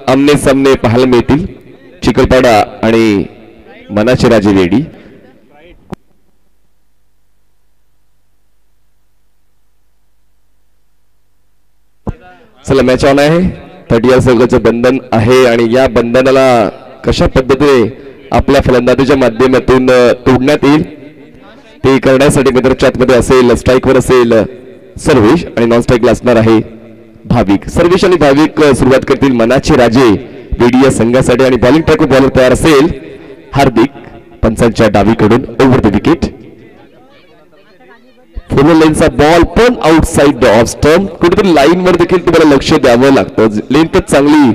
आमने सामने पाहायला मिळतील. चिखलपाडा आणि मनाचे राजे रेडी. चला मॅच ऑन आहे. 30 सर्कलचं बंधन आहे आणि या बंधनाला कशा पद्धतीने आपल्या फलंदाजीच्या माध्यमातून तोडण्यात येईल ते करण्यासाठी मित्रांच्या आतमध्ये असेल स्ट्राईकवर असेल सर्वेश आणि नॉन स्ट्राईकला असणार आहे भाविक. सर्वेश आणि भाविक सुरुवात करतील मनाचे राजे वेडी या संघासाठी आणि बॉलिंग ट्रॅकवर बॉलर तयार असेल हार्दिक पंचांच्या डावीकडून ओव्हर द विकेट. फुल लेनचा बॉल पण आउटसाइड द ऑफ स्टंप. कुठेतरी लाईन वर देखील तुम्हाला लक्ष द्यावं लागतं. लेन तर चांगली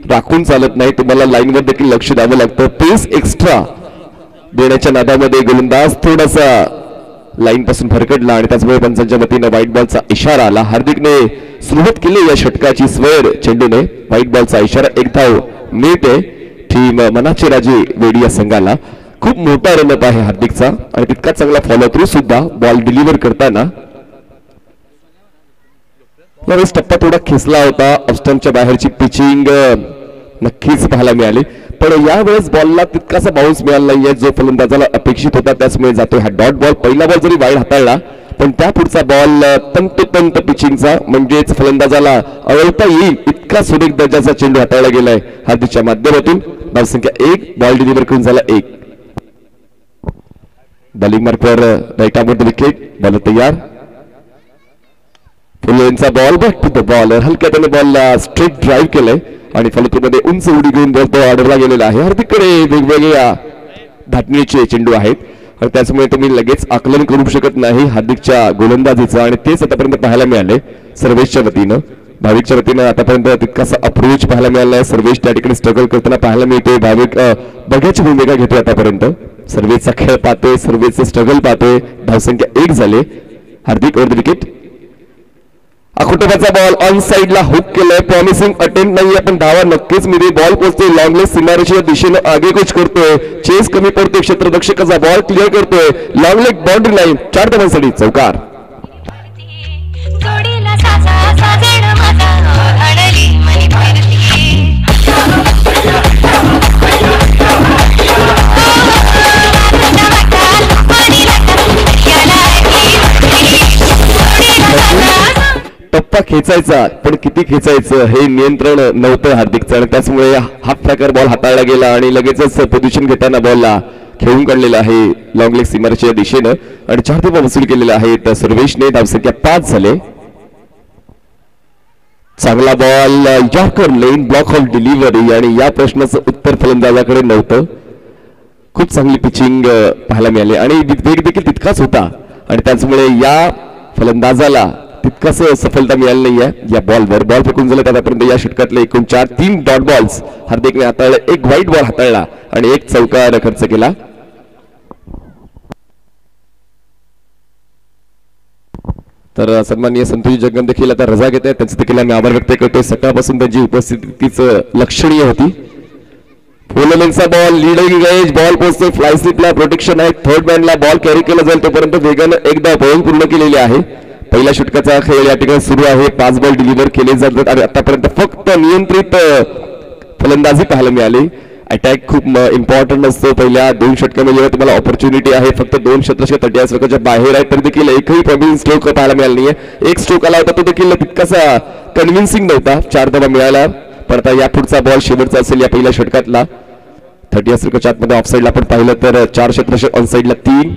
राखून चालत नाही, तुम्हाला लाईन वर देखील लक्ष द्यावं लागतं. पेस एक्स्ट्रा देण्याच्या नादामध्ये गोलंदाज थोडासा लाईन पासून भरकटला आणि त्याचमुळे पंचांच्या वतीनं व्हाईट बॉलचा इशारा आला. हार्दिकने सुरुवात केली या षटकाची स्वेर चेंडूने. व्हाईट बॉलचा इशारा, एक धाव मिळते टीम मनाचे राजे वेडी या संघाला. खूप मोठा रनअप आहे हार्दिकचा आणि तितका चांगला फॉलो थ्रू सुद्धा बॉल डिलिव्हर करताना. यावेळेस टप्पा थोडा खेचला होता. ऑफस्टंपच्या बाहेरची पिचिंग नक्कीच पाहायला मिळाली, पण यावेळेस बॉलला तितकासा बाउन्स मिळाला नाहीये जो फलंदाजाला अपेक्षित होता. त्याचमुळे जातोय हा डॉट बॉल. पहिला बॉल जरी वाईड हाताळला पण त्या पुढचा बॉल तंतोतंत पिचिंगचा, म्हणजेच फलंदाजाला अवळता येईल इतका सुरेख दर्जाचा चेंडू हाताळला गेलाय हार्दिकच्या माध्यमातून. धावसंख्या 1, बॉल डिलिव्हर करून झाला 1. बॉलिंग मार्कवर right arm the wicket. Ball तयार. फुलेंचा ball back to the bowler. हलक्या त्याने बॉलला स्ट्रेट ड्राईव्ह केलंय आणि फलतूमध्ये उंच उडी घेऊन बॉल तो ऑर्डरला गेलेला आहे. हार्दिककडे वेगवेगळ्या धाटणीचे चेंडू आहेत आणि त्याचमुळे तुम्ही लगेच आकलन करू शकत नाही हार्दिकच्या गोलंदाजीचं आणि तेच आतापर्यंत पाहायला मिळाले सर्वेशच्या वतीनं. भाविकच्या वतीनं आतापर्यंत तितकासा अप्रोच पाहायला मिळाला नाही. सर्वेश त्या ठिकाणी स्ट्रगल करताना पाहायला मिळतोय. भाविक बघ्याची भूमिका घेतोय आतापर्यंत. सर्वेचा खेळ पाहतोय, सर्वेचे स्ट्रगल पाहतोय. धावसंख्या 1 झाले. Hardik over the wicket. अकुटोबाचा बॉल ऑन साइडला हुक केलाय. प्रॉमिसिंग अटेम्प्ट नाहीये पण धावा नक्कीच मिळते. बॉल पोहोचतोय लॉंग लेग सीमारेषेच्या दिशेनं आगेकूच करतोय. चेस कमी पडतोय. क्षेत्ररक्षकाचा बॉल क्लिअर करतोय. लॉंग लेग बाउंड्री लाईन 4 धावांसाठी चौकार. टप्पा खेचायचा पण किती खेचायचं हे नियंत्रण नव्हतं हार्दिकचं आणि त्याचमुळे हाफ ट्रॅकर बॉल हाताळला गेला आणि लगेचच पोझिशन घेताना बॉलला खेळून काढलेला आहे लॉंग लेग सीमारेषेच्या दिशेनं आणि 4 धावा वसूल केलेल्या आहेत सर्वेशने. धावसंख्या 5 झाले. चांगला ball yorker lane block of delivery आणि या प्रश्नाचं उत्तर फलंदाजाकडे नव्हतं. खूप चांगली पिचिंग पाहायला मिळाली आणि वेग देखील तितकाच होता आणि त्याचमुळे या फलंदाजाला तितकास सफलता मिळाली नाहीये या बॉलवर. बॉल फेकून झाले आतापर्यंत या षटकातले एकूण 3 डॉट बॉल्स हार्दिकने हाताळले. 1 व्हाईट बॉल हाताळला आणि 1 चौकार खर्च केला. तर सन्माननीय संतोष जगन देखील आता रजा घेत आहेत. त्यांचे देखील आम्ही आभार व्यक्त करतोय. सकाळपासून त्यांची उपस्थितीच लक्षणीय होती. फुललेनचा बॉल लीडिंग एज बॉल पोहोचतोय. फ्लाय स्लिपला प्रोटेक्शन आहे. थर्ड मॅनला बॉल कॅरी केला जाईल तोपर्यंत वेगानं एकदा बॉल पूर्ण केलेली आहे. पहिल्या षटकाचा खेळ या ठिकाणी सुरू आहे. 5 बॉल डिलिव्हर केले जातात आणि आतापर्यंत फक्त नियंत्रित फलंदाजी पाहायला मिळाली. अटॅक खूप इम्पॉर्टंट असतो. पहिल्या 2 षटकामध्ये जेव्हा तुम्हाला ऑपॉर्च्युनिटी आहे फक्त 2 क्षेत्ररक्षक 30 षटकाच्या बाहेर आहे तर देखील एकही प्रॉब्लेम स्ट्रोक पाहायला मिळाला नाहीये. 1 स्ट्रोक आला होता तो देखील तितकासा कन्व्हिन्सिंग नव्हता. 4 धावा मिळाला. पण आता या पुढचा बॉल शेवटचा असेल या पहिल्या षटकातला. 30 षटकाच्या आतमध्ये ऑफसाईडला आपण पाहिलं तर 4 क्षेत्ररक्षक ऑन साईडला 3.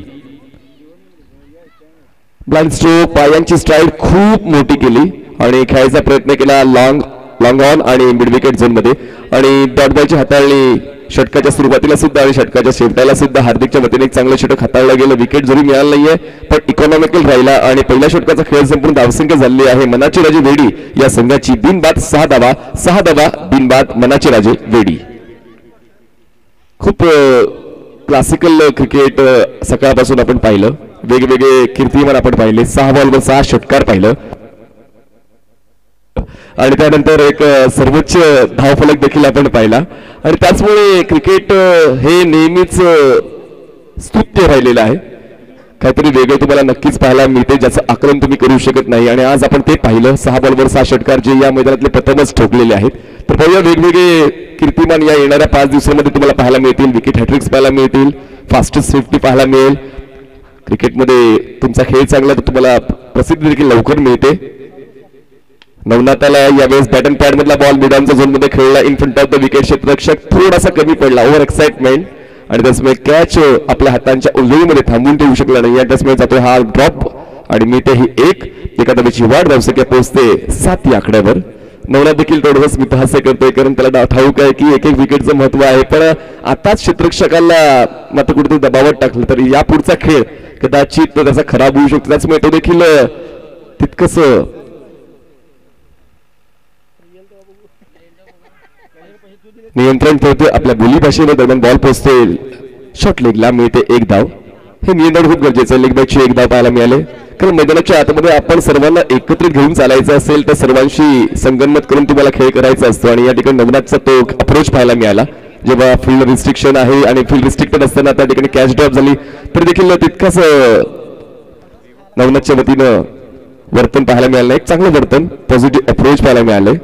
ब्लाइंड स्ट्रोक पायांची स्ट्राईड खूप मोठी केली आणि खेळायचा प्रयत्न केला लॉंग ऑन आणि मिड विकेट झोन मध्ये आणि डॉट बॉलची हाताळली षटकाच्या सुरुवातीला सुद्धा आणि षटकाच्या शेवटाला सुद्धा हार्दिकच्या वतीने एक चांगलं षटक हाताळलं गेलं. विकेट जरी मिळालं नाहीये पण इकॉनॉमिकल राहिला आणि पहिल्या षटकाचा खेळ संपूर्ण धावसंख्या झालेली आहे मनाचे राजे वेडी या संघाची. बिनबाद 6 धावा बिनबाद मनाचे राजे वेडी. खूप क्लासिकल क्रिकेट सकाळपासून आपण पाहिलं. वेगवेगळे कीर्तिमान आपण पाहिले. 6 बॉलवर 6 षटकार पाहिलं आणि त्यानंतर एक सर्वोच्च धावफलक देखील आपण पाहिला आणि त्याचमुळे क्रिकेट हे नेहमीच स्तुत्य राहिलेलं आहे. काहीतरी वेगळं तुम्हाला नक्कीच पाहायला मिळते, ज्याचं आकलन तुम्ही करू शकत नाही. आणि आज आपण ते पाहिलं. 6 बॉलवर 6 षटकार जे या मैदानातले प्रथमच ठोकलेले आहेत. तर पाहूया वेगवेगळे कीर्तिमान या येणाऱ्या 5 दिवसांमध्ये तुम्हाला पाहायला मिळतील. विकेट हॅट्रिक्स पाहायला मिळतील, फास्टेस्ट 50 पाहायला मिळेल. क्रिकेटमध्ये तुमचा खेळ चांगला तर तुम्हाला प्रसिद्धी देखील लवकर मिळते. नवनाथाला यावेळेस बॅट अँड पॅड मधला बॉल मिडआर्मच्या झोन मध्ये खेळला in front of the wicket. क्षेत्ररक्षक थोडासा कमी पडला, ओव्हर एक्साइटमेंट, आणि त्यामुळे कॅच आपल्या हातांच्या उलगडीमध्ये थांबवून ठेवू शकला नाही. या त्यामुळे जातोय हा ड्रॉप आणि मिळते ही एका धावेची वाढ. धावसंख्या पोहोचते 7 या आकड्यावर. नवनाथ देखील थोडंसं स्मितहास्य करतोय, कारण त्याला ठाऊक आहे की एक विकेटचं महत्व आहे. पण आताच क्षेत्ररक्षकाला मात्र कुठेतरी दबावात टाकलं तर या पुढचा खेळ कदाचित त्याचा खराब होऊ शकतो. त्याचमुळे तो देखील तितकंच नियंत्रण ठेवते आपल्या बोली भाषेवर. दरम्यान बॉल पोहोचते शॉर्ट लेगला, मिळते 1 धाव. हे नियंत्रण खूप गरजेचं आहे. लेग बॅकची 1 धाव पाहायला मिळाले, कारण मैदानाच्या आतमध्ये आपण सर्वांना एकत्रित घेऊन चालायचं असेल तर सर्वांशी संगनमत करून तुम्हाला खेळ करायचा असतो. आणि या ठिकाणी नवनाथचा तो अप्रोच पाहायला मिळाला. जेव्हा फील्ड रिस्ट्रिक्शन आहे आणि फील्ड रिस्ट्रिक्टेड असताना त्या ठिकाणी कॅच ड्रॉप झाली तरी देखील तितकंच नवनाथच्या वतीनं वर्तन पाहायला मिळालं. एक चांगलं वर्तन, पॉझिटिव्ह अप्रोच पाहायला मिळालंय.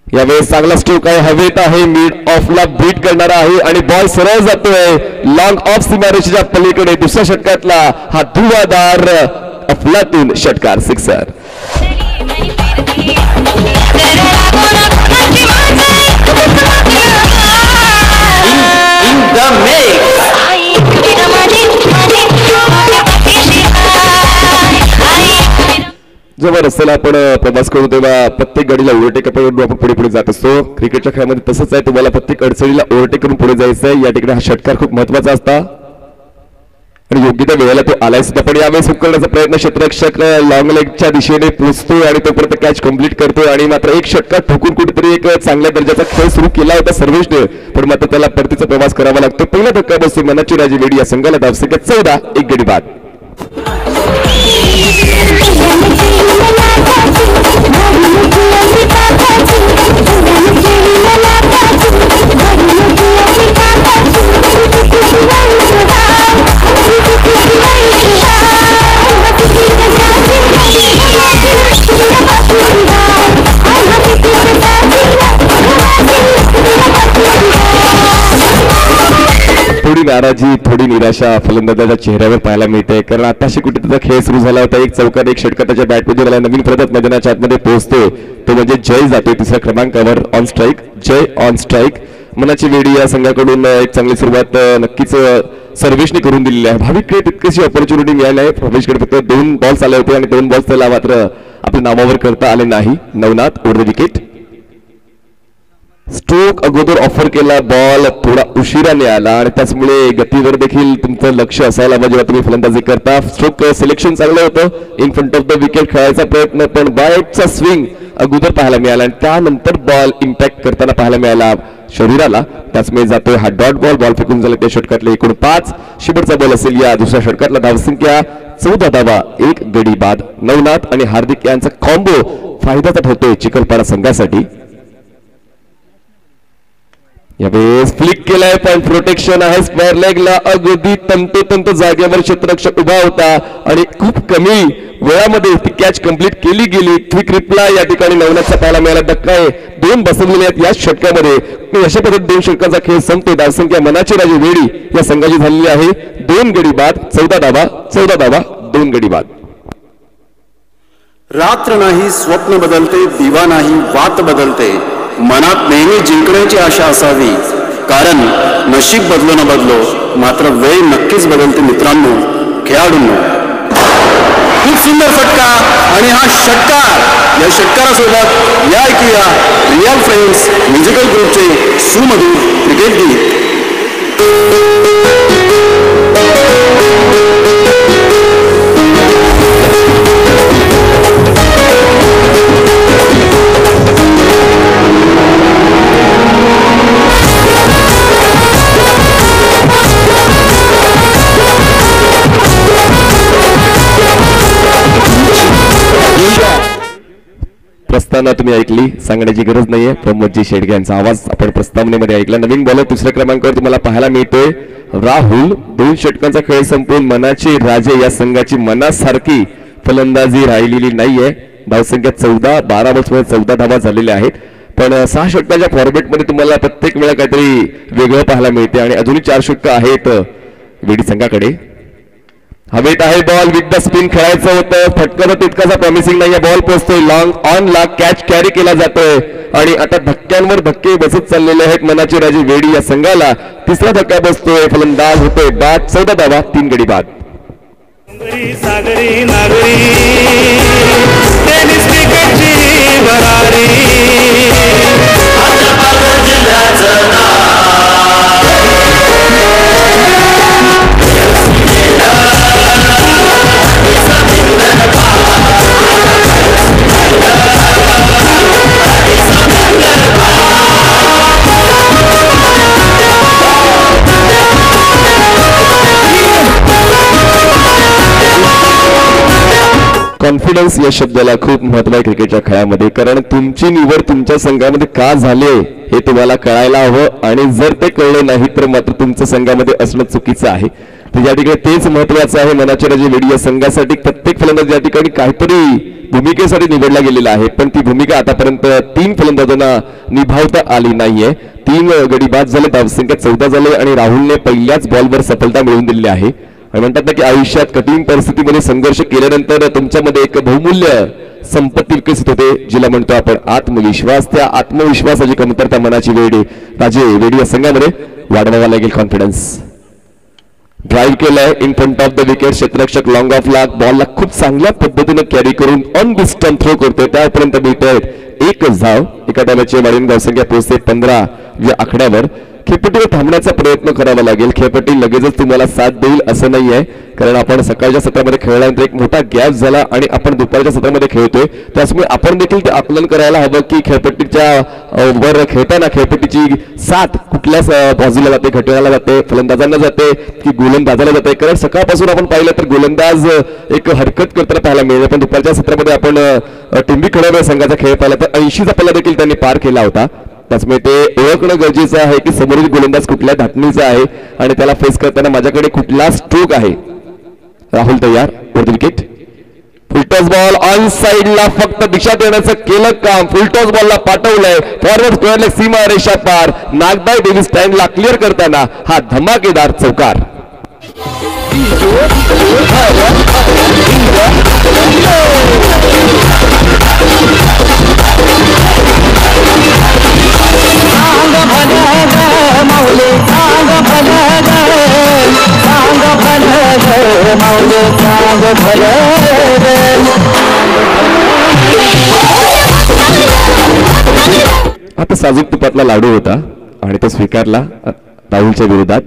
यावेळेस चांगला स्ट्रोक आहे, हवेत आहे, मिड ऑफला बीट करणारा आहे आणि बॉल सरळ जातोय लॉंग ऑफ सीमारेषेच्या पलीकडे. दुसऱ्या षटकातला हा धुवादार अफलातून षटकार, सिक्सर. जेव्हा रस्त्याला आपण प्रवास करतो तेव्हा प्रत्येक गाडीला ओव्हरटेक करून आपण पुढे पुढे जात असतो. क्रिकेटच्या खेळामध्ये तसंच आहे, तुम्हाला प्रत्येक अडचणीला ओव्हरटेक करून पुढे जायचं आहे. या ठिकाणी हा षटकार खूप महत्वाचा असता आणि योग्य त्या वेळेला तो आलाय सुद्धा. पण यावेळेस हुक करण्याचा प्रयत्न क्षेत्ररक्षक लॉंग लेगच्या दिशेने पोहोचतोय आणि तोपर्यंत कॅच कम्प्लीट करतोय. आणि मात्र एक षटकार ठोकून कुठेतरी एक चांगल्या दर्जाचा खेळ सुरू केला होता सर्वेशने, पण मात्र त्याला परतीचा प्रवास करावा लागतो. पहिला धक्का बसतो मनाची राजी वेडी. या संघाला धावसंख्या 14, 1 गडी बाद. थोडी नाराजी, थोडी निराशा फलंदाजाच्या चेहऱ्यावर पाहायला मिळते, कारण आताशी कुठे त्याचा खेळ सुरू झाला होता. एक चौकार, एक षटकार त्याच्या बॅटमध्ये झाला. नवीन प्रदत मैदानाच्या आतमध्ये पोहोचतोय तो म्हणजे जय जातोय 3ऱ्या क्रमांकावर on strike. Jay on strike. मनाची वेडी या संघाकडून एक चांगली सुरुवात नक्कीच सर्वेशने करून दिलेली आहे. भाविककडे तितकीशी ऑपॉर्च्युनिटी मिळाली आहे. प्रवेशकडे फक्त 2 बॉल्स आले होते आणि 2 बॉल्स त्याला मात्र आपल्या नावावर करता आले नाही. Navnath over the wicket. Stroke अगोदर ऑफर केला, बॉल थोडा उशिराने आला आणि त्याचमुळे गतीवर देखील तुमचं लक्ष असायला पाहिजे जेव्हा तुम्ही फलंदाजी करता. स्ट्रोक सिलेक्शन चांगलं होतं, in front of the wicket खेळायचा प्रयत्न, पण बायटचा स्विंग अगोदर पाहायला मिळाला आणि त्यानंतर बॉल इम्पॅक्ट करताना पाहायला मिळाला शरीराला. त्याचमुळे जातोय हा डॉट बॉल. बॉल फेकून झाला त्या षटकातले एकूण 5. शेवटचा बॉल असेल या दुसऱ्या षटकातला. धावसंख्या 14 धावा, 1 गडी बाद. नवनाथ आणि हार्दिक यांचा कॉम्बो फायद्याचा ठरतोय चिखलपाडा संघासाठी. यावेळेस फ्लिक केलाय पण प्रोटेक्शन आहे स्क्वेअर लेगला. अगदी तंतोतंत जागेवर क्षेत्ररक्षक उभा होता आणि खूप कमी वेळामध्ये ती कॅच कंप्लीट केली गेली. क्विक रिप्लाय या ठिकाणी नवनाथचा पाहायला मिळाला. धक्का आहे, 2 बसवलेले आहेत या षटकामध्ये. अशा पद्धतीने 2 षटकांचा खेळ संपतो. धावसंख्या मनाची राजी वेडी या संघाची झालेली आहे 2 गडी बाद. 14 धावा, 2 गडी बाद. रात्र नाही स्वप्न बदलते, दिवा नाही वात बदलते. मनात नेहमी जिंकण्याची आशा असावी, कारण नशीब बदलो न बदलो मात्र वेळ नक्कीच बदलते. मित्रांनो, खेळाडूंनो, खूप सुंदर फटका आणि हा षटकार. या षटकारासोबत या ऐकूया रियल फ्रेंड्स म्युझिकल ग्रुपचे सुमधुर क्रिकेट गीत. प्रस्तावना तुम्ही ऐकली, सांगण्याची गरज नाहीये. प्रमोदजी शेडगे यांचा आवाज आपण प्रस्तावनेमध्ये ऐकला. नवीन बॉलर 3ऱ्या क्रमांकावर तुम्हाला पाहायला मिळतोय राहुल 2 षटकांचा खेळ संपवून मनाचे राजे या संघाची मनासारखी फलंदाजी राहिलेली नाहीये. धावसंख्या 14, 12 बॉल्समध्ये 14 धावा झालेल्या आहेत. पण 6 षटकांच्या फॉर्मॅटमध्ये तुम्हाला प्रत्येक वेळा काहीतरी वेगळं पाहायला मिळते आणि अजूनही 4 षटकं आहेत वेडी संघाकडे. हवेत आहे बॉल, विथ द स्पिन खेळायचं होतं, फटका तितकासा प्रॉमिसिंग नाहीये. बॉल पोहोचतोय लॉंग ऑन ला, कॅच कॅरी केला जातोय आणि आता धक्क्यांवर धक्के बसत चाललेले आहेत मनाचे राजे वेडी या संघाला. तिसरा धक्का बसतोय, फलंदाज होतोय बाद. 14 धावा, 3 गडी बाद. सागरी नागरी टेनिस क्रिकेटची भरारी कॉन्फिडन्स या शब्दाला खूप महत्व आहे क्रिकेटच्या खेळामध्ये. कारण तुमची निवड तुमच्या संघामध्ये का झाले हे तुम्हाला कळायला हवं आणि जर ते कळलं नाही तर मात्र तुमच्या संघामध्ये असणं चुकीचं आहे. तर या ठिकाणी तेच महत्वाचं आहे मनाचे राजे वेडी या संघासाठी. प्रत्येक फलंदाज या ठिकाणी काहीतरी भूमिकेसाठी निवडला गेलेला आहे, पण ती भूमिका आतापर्यंत 3 फलंदाजांना निभावता आली नाहीये. 3 गडी बाद झाले, धावसंख्या 14 झाले आणि राहुलने पहिल्याच बॉलवर सफलता मिळवून दिली आहे. म्हणतात ना की आयुष्यात कठीण परिस्थितीमध्ये संघर्ष केल्यानंतर तुमच्यामध्ये एक बहुमूल्य संपत्ती विकसित होते, जिला म्हणतो आपण आत्मविश्वास. त्या आत्मविश्वासाची कमतरता मनाची वेडी राजे वेडी या संघामध्ये वाढवावा लागेल. कॉन्फिडन्स ड्राईव्ह केलाय in front of the wicket. क्षेत्ररक्षक लॉंग ऑफ ला बॉलला खूप चांगल्या पद्धतीने कॅरी करून ऑन डिस्टन्स थ्रो करतोय. त्यापर्यंत मिळत 1 धाव. एका डावाची वाढीन धावसंख्या पोहोचते 15 या आकड्यावर. खेळपट्टीवर थांबण्याचा प्रयत्न करावा लागेल. खेळपट्टी लगेचच तुम्हाला साथ देईल असं नाही आहे, कारण आपण सकाळच्या सत्रामध्ये खेळल्यानंतर एक मोठा गॅप झाला आणि आपण दुपारच्या सत्रामध्ये खेळतोय. त्यामुळे आपण देखील ते आकलन करायला हवं की खेळपट्टीच्या वर खेळताना खेळपट्टीची साथ कुठल्या बाजूला जाते, घटकाला जाते, फलंदाजांना जाते की गोलंदाजाला जाते. कारण सकाळपासून आपण पाहिलं तर गोलंदाज एक हरकत करताना पाहायला मिळेल, पण दुपारच्या सत्रामध्ये आपण टिंबी खेळणाऱ्या संघाचा खेळ पाहिला तर 80चा पल्ला देखील त्यांनी पार केला होता. त्यामुळे ते ओळखणं गरजेचं आहे की समोरील गोलंदाज कुठल्या धाटणीचा आहे आणि त्याला फेस करताना माझ्याकडे कुठला स्ट्रोक आहे. राहुल तयार, वर विकेट. फुलटॉस बॉल ऑन साइडला फक्त दिशा देण्याचं केलं काम. फुलटॉस बॉलला पाठवलंय फॉरवर्ड स्क्वेअरला सीमा रेषा पार. नागदाय डेव्हिस स्टँडला क्लिअर करताना हा धमाकेदार चौकार. आता साजूक तुपातला लाडू होता आणि तो स्वीकारला राहुलच्या विरोधात.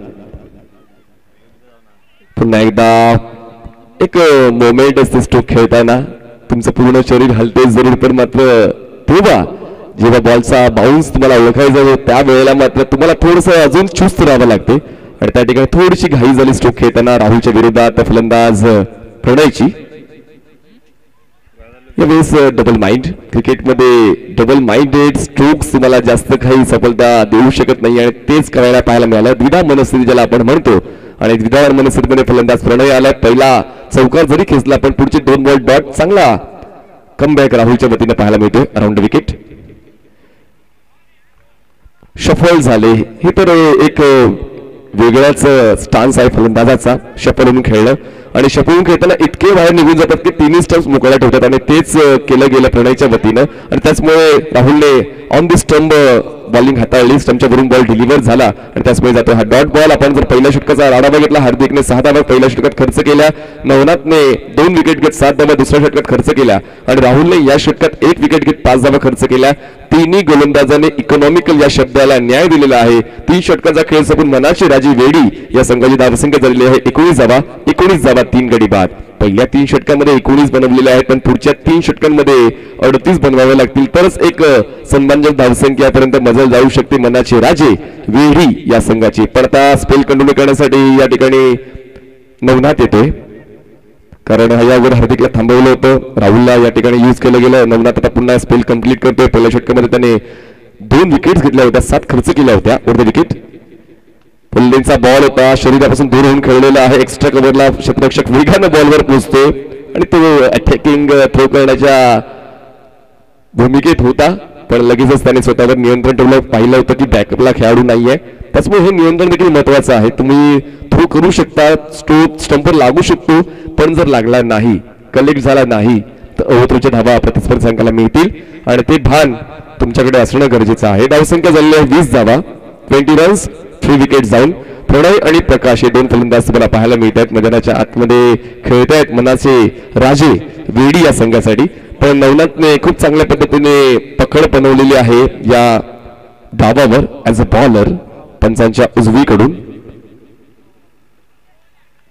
पुन्हा एकदा एक मोमेंट असते स्ट्रोक खेळताना, तुमचं पूर्ण शरीर हलते जरूर, पण मात्र तेव्हा जेव्हा बॉलचा बाउन्स तुम्हाला ओळखायचा होतो त्या वेळेला मात्र तुम्हाला थोडंसं अजून चुस्त राहावं लागते आणि त्या ठिकाणी थोडीशी घाई झाली स्ट्रोक खेळताना राहुलच्या विरोधात फलंदाज प्रणयची. यावेळेस डबल माइंड क्रिकेटमध्ये डबल माइंडेड स्ट्रोक्स तुम्हाला जास्त काही सफलता देऊ शकत नाही आणि तेच करायला पाहायला मिळालं. द्विधा मनस्थिती ज्याला आपण म्हणतो आणि द्विधा मनस्थितीमध्ये फलंदाज प्रणय आलाय. पहिला चौकार जरी खेचला पण पुढचे 2 बॉल डॉट चांगला कमबॅक राहुलच्या वतीने पाहायला मिळतोय. Around wicket. शफल झाले हे तर एक वेगळाच स्टान्स आहे फलंदाजाचा. शफल होऊन खेळणं आणि शफल होऊन खेळताना इतके बाहेर निघून जातात की 3 स्टंप्स मोकळ्या ठेवतात आणि तेच केलं गेलं प्रणयच्या वतीनं आणि त्याचमुळे राहुलने ऑन दी स्टंप बॉलिंग हाताळली. स्टंपच्या वरून बॉल डिलिव्हर झाला आणि त्याचमुळे जातो हा डॉट बॉल. आपण जर पहिल्या षटकाचा आढावा घेतला, हार्दिकने 6 धावा पहिल्या षटकात खर्च केल्या, नवनाथने 2 विकेट घेत 7 धावा दुसऱ्या षटकात खर्च केल्या आणि राहुलने या षटकात 1 विकेट घेत 5 धावा खर्च केल्या. तिन्ही गोलंदाजांनी इकॉनॉमिकल या शब्दाला न्याय दिलेला आहे. 3 षटकाचा खेळ संपून मनाची राजी वेडी या संघाची धावसंख्या झालेली आहे 19 धावा 3 गडी बाद. पहिल्या 3 षटकांमध्ये 19 बनवलेले आहेत, पण पुढच्या 3 षटकांमध्ये 38 बनवावे लागतील तरच एक सन्मानजनक धावसंख्यापर्यंत मजल जाऊ शकते मनाचे राजे वेडी या संघाची. पण आता स्पेल कंटिन्यू करण्यासाठी या ठिकाणी नवनाथ येतोय, कारण यावर हार्दिकला थांबवलं होतं, राहुलला या ठिकाणी यूज केलं गेलं. नवनाथ आता पुन्हा स्पेल कंप्लीट करतोय. पहिल्या षटकामध्ये त्याने 2 विकेट्स घेतल्या होत्या, 7 खर्च केल्या होत्या. वर विकेट. फुल्लेंचा बॉल होता, शरीरापासून दूर होऊन खेळलेला आहे. एक्स्ट्रा कव्हरला क्षेत्ररक्षक वेगानं बॉलवर पोहोचतो आणि तो अटॅकिंग थ्रो करण्याच्या भूमिकेत होता, पण लगेचच त्याने स्वतःवर नियंत्रण ठेवलं. पाहिलं होतं की बॅकअपला खेळाडू नाहीये, त्याच्यामुळे हे नियंत्रण देखील महत्वाचं आहे. तुम्ही थ्रो करू शकता, स्टंपवर लागू शकतो, पण जर लागला नाही, कलेक्ट झाला नाही तर ओव्हरथ्रोच्या धावा प्रतिस्पर्धी संघाला मिळतील आणि ते भान तुमच्याकडे असणं गरजेचं आहे. धावसंख्या झालेली आहे 20 धावा, 20 रन्स, 3 विकेट जाऊन. प्रणय आणि प्रकाश हे दोन फलंदाज तुम्हाला पाहायला मिळत आहेत. मैदानाच्या आतमध्ये खेळत आहेत मनाचे राजे वेडी या संघासाठी, पण नवनाथने खूप चांगल्या पद्धतीने पकड बनवलेली आहे या धावावर ऍज अ बॉलर पंचांच्या उजवीकडून.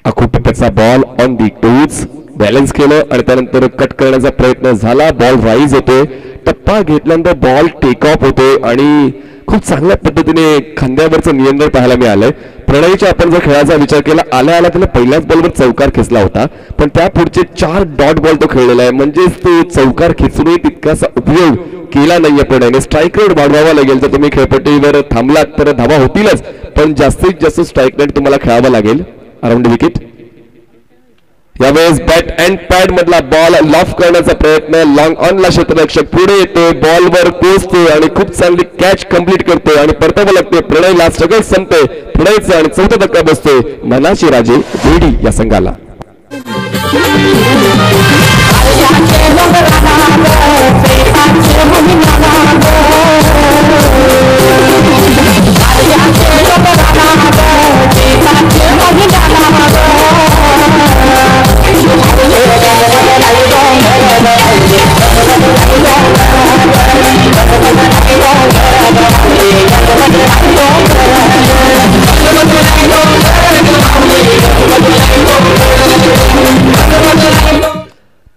अखुट त्याचा ball on the toes balance केलं आणि त्यानंतर कट करण्याचा प्रयत्न झाला. बॉल राईज होतोय, टप्पा घेतल्यानंतर बॉल टेक ऑफ होतोय आणि खूप चांगल्या पद्धतीने खांद्यावरचं नियंत्रण पाहायला मिळालंय. प्रणयच्या आपण जर खेळाचा विचार केला, आल्या आला त्याला पहिल्याच बॉलवर चौकार खेचला होता, पण त्या पुढचे 4 डॉट बॉल तो खेळलेला आहे. म्हणजेच तो चौकार खेचूनही तितकासा उपयोग केला नाहीये प्रणयने. स्ट्राईक रेट वाढवावा लागेल. जर तुम्ही खेळपट्टीवर थांबलात तर धावा होतीलच, पण जास्तीत जास्त स्ट्राईक रेट तुम्हाला खेळावा लागेल अराउंड विकेट. यावेळेस बॅट अँड पॅड मधला बॉल लॉफ करण्याचा प्रयत्न, लॉंग ऑनला क्षेत्ररक्षक पुढे येतोय, बॉलवर पोहोचतोय आणि खूप चांगली कॅच कंप्लीट करतोय आणि परतावं लागतोय. प्रणयला स्ट्रगल संपतोय प्रणयचं आणि चौथा धक्का बसतोय मनाचे राजे वेडी या संघाला.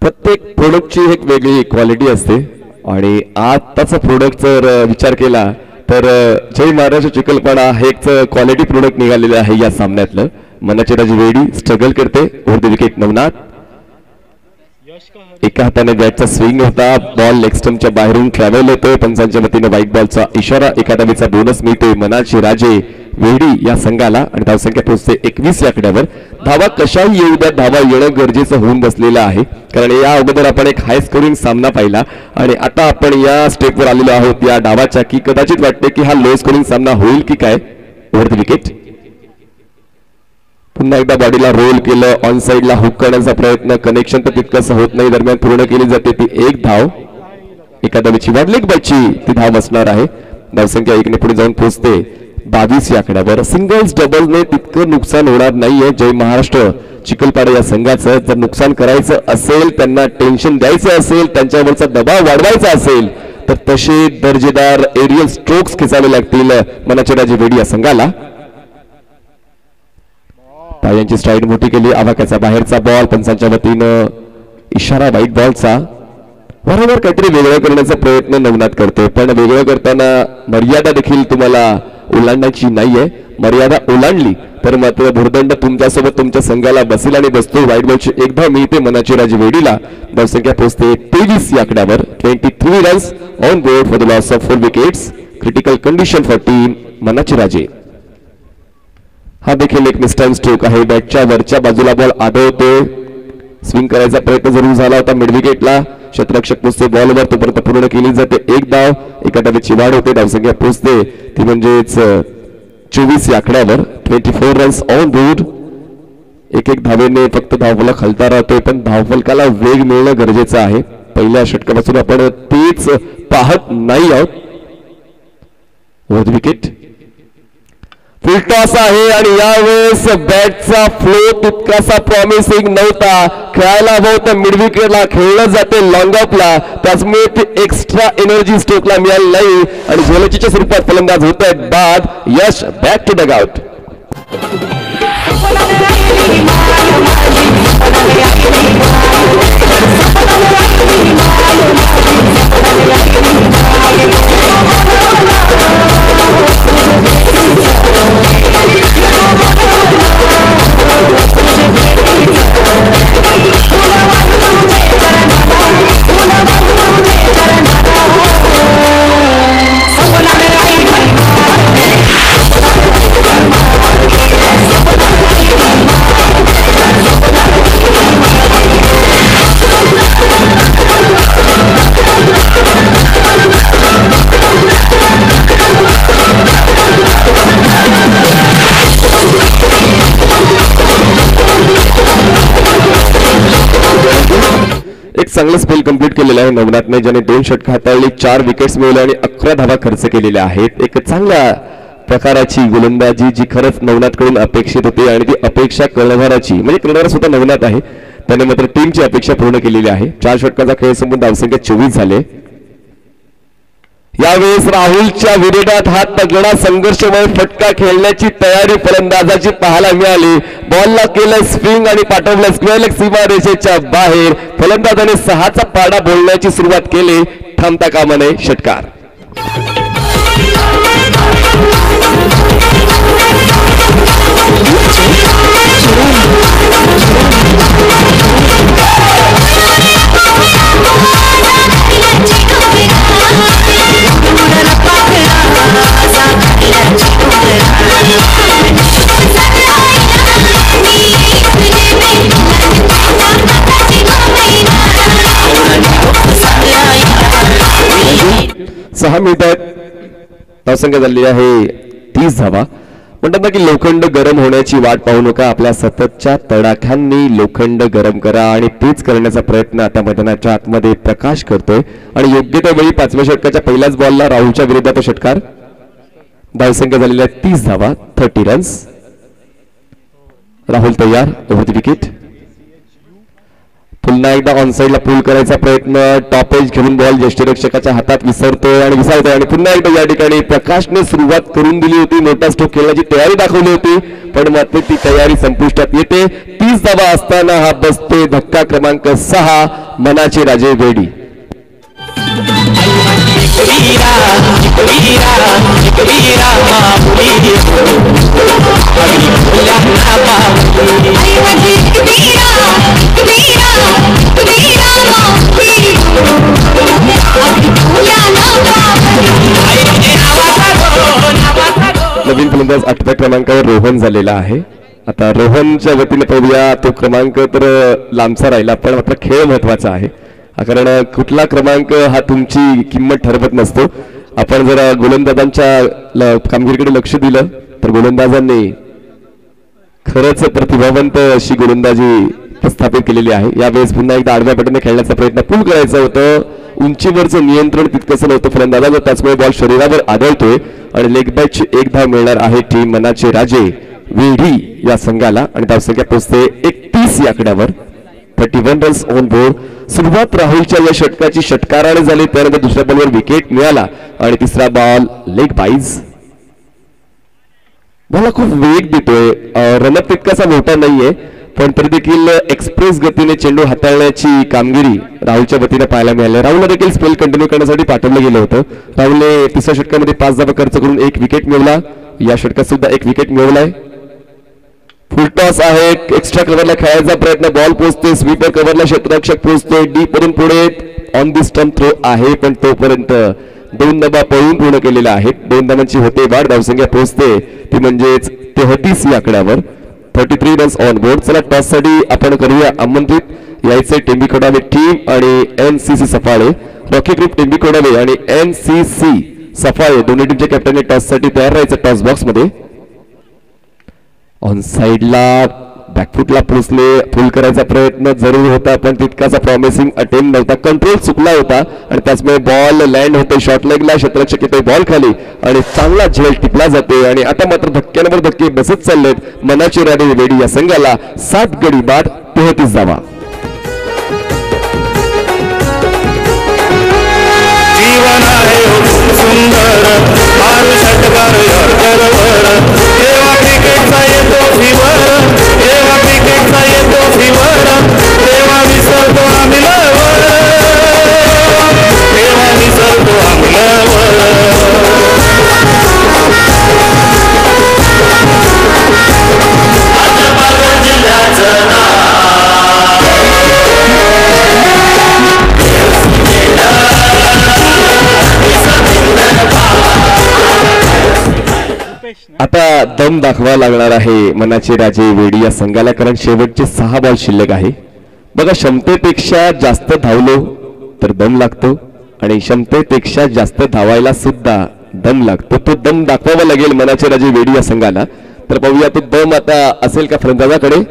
प्रत्येक प्रोडक्टची एक वेगळी क्वालिटी असते आणि आताचा प्रोडक्ट जर विचार केला तर जय महाराष्ट्र चिखलपाडा हे एक क्वालिटी प्रोडक्ट निघालेलं आहे या सामन्यातलं. मनाची राजी वेडी स्ट्रगल करते. ओव्हर द विकेट नवनाथ, एका हाताने बॅटचा स्विंग होता, बॉल लेग स्टंपच्या बाहेरून ट्रॅव्हल होतोय. पंचांच्या वतीने व्हाईट बॉलचा इशारा, एका धावेचा बोनस मिळतोय मनाचे राजे वेडी या संघाला आणि धावसंख्या पोहोचते 21 या आकड्यावर. धावा कशाही येऊ द्या, धावा येणं गरजेचं होऊन बसलेलं आहे, कारण या अगोदर आपण एक हाय स्कोरिंग सामना पाहिला आणि आता आपण या स्टेपवर आलेलो आहोत या डावाच्या की कदाचित वाटते की हा लो स्कोरिंग सामना होईल की काय. ओव्हर द विकेट, पुन्हा एकदा बॉडीला रोल केलं, ऑन साइडला हुक करण्याचा प्रयत्न, कनेक्शन तर तितकंसं होत नाही, दरम्यान पूर्ण केली जाते ती एक धाव. एका धावेची वाढ लेग बायची ती धाव असणार आहे. धावसंख्या 1 ने पुढे जाऊन पोहोचते 22 या आकड्यावर. सिंगल्स डबलने तितकं नुकसान होणार नाहीये जय महाराष्ट्र चिखलपाडा या संघाचं. जर नुकसान करायचं असेल, त्यांना टेन्शन द्यायचं असेल, त्यांच्यावरचा दबाव वाढवायचा असेल तर तसे दर्जेदार एरियल स्ट्रोक्स खेचावे लागतील मनाचे राजे वेडी या संघाला. पायांची स्ट्राईड मोठी केली, आवाक्याचा बाहेरचा बॉल, पंचांच्या वतीनं इशारा व्हाईट बॉलचा. वारंवार काहीतरी वेगळं करण्याचा प्रयत्न नवनाथ करतोय, पण वेगळं करताना मर्यादा देखील तुम्हाला ओलांडायची नाहीये. मर्यादा ओलांडली तर मात्र भुर्दंड तुमच्यासोबत तुमच्या संघाला बसेल आणि बसतो. व्हाईट बॉलची एक धाव मिळते मनाची राजे वेडीला. धावसंख्या पोहोचते 23 या आकड्यावर. 23 runs on board for the loss of 4 wickets. Critical condition for team मनाची राजे. हा देखील एक मिसटाइम स्ट्रोक आहे. बॅटच्या वरच्या बाजूला बॉल आदळतोय, स्विंग करायचा प्रयत्न जरूर झाला होता मिड विकेटला. क्षेत्ररक्षक पोचते बॉलवर, तोपर्यंत पूर्ण केली जाते एक धाव. एका धावेची वाढ होते, धावसंख्या पोचते ती म्हणजेच 24 या आकड्यावर. 24 रन्स ऑन बोर्ड. एक धावेने फक्त धावफलक हलता राहतोय, पण धावफलकाला वेग मिळणं गरजेचं आहे. पहिल्या षटकापासून आपण तेच पाहत नाही आहोत. Over the wicket, full toss आहे आणि यावेळेस बॅटचा फ्लो तितकासा प्रॉमिसिंग नव्हता. खेळायला हवं होतं मिड विकेटला, खेळलं जाते लॉंग ऑफला, त्याचमुळे ते एक्स्ट्रा एनर्जी स्ट्रोकला मिळाली नाही आणि झोलचीच्या स्वरूपात फलंदाज होत आहेत बाद. यश बॅक टू डग आउट. चांगलं स्पेल कंप्लीट केलेलं आहे नवनाथने, ज्याने 2 षटकं हाताळली, 4 विकेट्स मिळवले आणि 11 धावा खर्च केलेल्या आहेत. एक चांगल्या प्रकाराची गोलंदाजी जी खरंच नवनाथकडून अपेक्षित होती आणि ती अपेक्षा करणाराची म्हणजे करणारा सुद्धा नवनाथ आहे, त्याने मात्र टीमची अपेक्षा पूर्ण केलेली आहे. 4 षटकाचा खेळ संपून धावसंख्या 24 झाले. यावेळेस राहुलच्या विरोधात हा तगडा संघर्षमय फटका खेळण्याची तयारी फलंदाजाची पाहायला मिळाली. बॉलला केलं स्विंग आणि पाठवलं स्क्वेअर लेग सीमा रेषेच्या बाहेर. फलंदाजाने 6चा पाडा बोलण्याची सुरुवात केली. थांबता कामा नये. षटकार. सहा मिनिटात धावसंख्या झाली आहे 30 धावा. म्हणतात ना की लोखंड गरम होण्याची वाट पाहू नका, आपल्या सततच्या तडाख्यांनी लोखंड गरम करा आणि तेच करण्याचा प्रयत्न आता मैदानाच्या आतमध्ये प्रकाश करतोय आणि योग्य त्या वेळी 5व्या षटकाच्या पहिल्याच बॉलला राहुलच्या विरोधात षटकार. धावसंख्या झालेल्या 30 धावा, 30 रन्स. राहुल तयार. Over the wicket. पुन्हा एकदा ऑनसाइडला पुल करायचा प्रयत्न, टॉप एज घेऊन बॉल यष्टीरक्षकाच्या हातात विसरतोय आणि पुन्हा एकदा या ठिकाणी प्रकाशने सुरुवात करून दिली होती, मोठा स्ट्रोक खेळण्याची तयारी दाखवली होती, पण मात्र ती तयारी संपुष्टात येते. 30 धावा असताना हा बसते धक्का क्रमांक 6. मनाचे राजे वेडी. नवीन फलंदाज 8व्या क्रमांकावर रोहन झालेला आहे. आता रोहनच्या वतीने पाहूया, तो क्रमांक तर लांबचा राहिला पण मात्र खेळ महत्वाचा आहे, कारण कुठला क्रमांक हा तुमची किंमत ठरवत नसतो. आपण जर गोलंदाजांच्या कामगिरीकडे लक्ष दिलं तर गोलंदाजांनी खरंच प्रतिभावंत अशी गोलंदाजी प्रस्थापित केलेली आहे. यावेळेस पुन्हा एकदा आडव्या पटीने खेळण्याचा प्रयत्न पुल करायचं होतं, उंचीवरचं नियंत्रण तितकंसं नव्हतं फलंदाजाचं, त्याचमुळे बॉल शरीरावर आदळतोय आणि लेग बॅटची 1 धाव मिळणार आहे टीम मनाचे राजे वेढी या संघाला आणि धावसंख्या पोहोचते 31 या आकड्यावर. 31 रन्स ऑन बोर्ड. सुरुवात राहुलच्या या षटकाची षटकाराने झाली, त्यानंतर दुसऱ्या बॉलवर विकेट मिळाला आणि तिसरा बॉल लेग बाईज. बॉलला खूप वेग देतोय, रनअप तितकासा मोठा नाहीये पण तरी देखील एक्सप्रेस गतीने चेंडू हाताळण्याची कामगिरी राहुलच्या वतीने पाहायला मिळाली. राहुलला देखील स्पेल कंटिन्यू करण्यासाठी पाठवलं गेलं होतं. राहुलने तिसऱ्या षटकामध्ये 5 धावा खर्च करून 1 विकेट मिळवला. या षटकात सुद्धा 1 विकेट मिळवलाय. फुल टॉस आहे, एक्स्ट्रा कव्हरला खेळायचा प्रयत्न, बॉल पोहोचते स्वीपर कव्हरला, क्षेत्ररक्षक पोहोचते डीप वरून पुढे. ऑन दी स्टंप थ्रो आहे पण तोपर्यंत 2 धावा पळून पूर्ण केलेल्या आहेत. 2 धावांची होते वाढ, धावसंख्या पोहोचते ती म्हणजेच 33 या आकड्यावर. 33 रन्स ऑन बोर्ड. चला टॉस साठी आपण करूया आमंत्रित यायचे टेंबी कोडावे टीम आणि NCC Saphale. Rocky group Tembi Kodave आणि NCC सफाळे दोन्ही टीमच्या कॅप्टनने टॉस साठी तयार राहायचं. टॉस बॉक्स मध्ये ऑन साइडला बॅकफुटला पुल करायचा प्रयत्न जरूर होता पण तितकाचा प्रॉमिसिंग अटेम्प्ट नव्हता. कंट्रोल चुकला होता आणि त्याचमुळे बॉल लँड होते शॉर्ट लेगला. क्षेत्ररक्षक येते बॉल खाली आणि चांगला झेल टिपला जाते आणि आता मात्र धक्क्यांवर धक्के बसत चाललेत मनाचे राजे वेडी या संघाला. 7 गडी बाद 33 धावा. जीवन आहे सुंदर मारू षटकार तेव्हा क्रिकेटचा येतो फिवर, तेव्हा क्रिकेटचा येतो फिवर, तेव्हा विसरतो आम्हीवर, तेव्हा विसरतो आम्हीवर. जिल्ह्याचं आता दम दाखवा लागणार आहे मनाचे राजे वेडी या संघाला, कारण शेवटचे 6 बॉल शिल्लक आहे. बघा, क्षमतेपेक्षा जास्त धावलो तर दम लागतो आणि क्षमतेपेक्षा जास्त धावायला सुद्धा दम लागतो. तो दम दाखवावा लागेल मनाचे राजे वेडी या संघाला. तर पाहूया तो दम आता असेल का फलंदाजाकडे.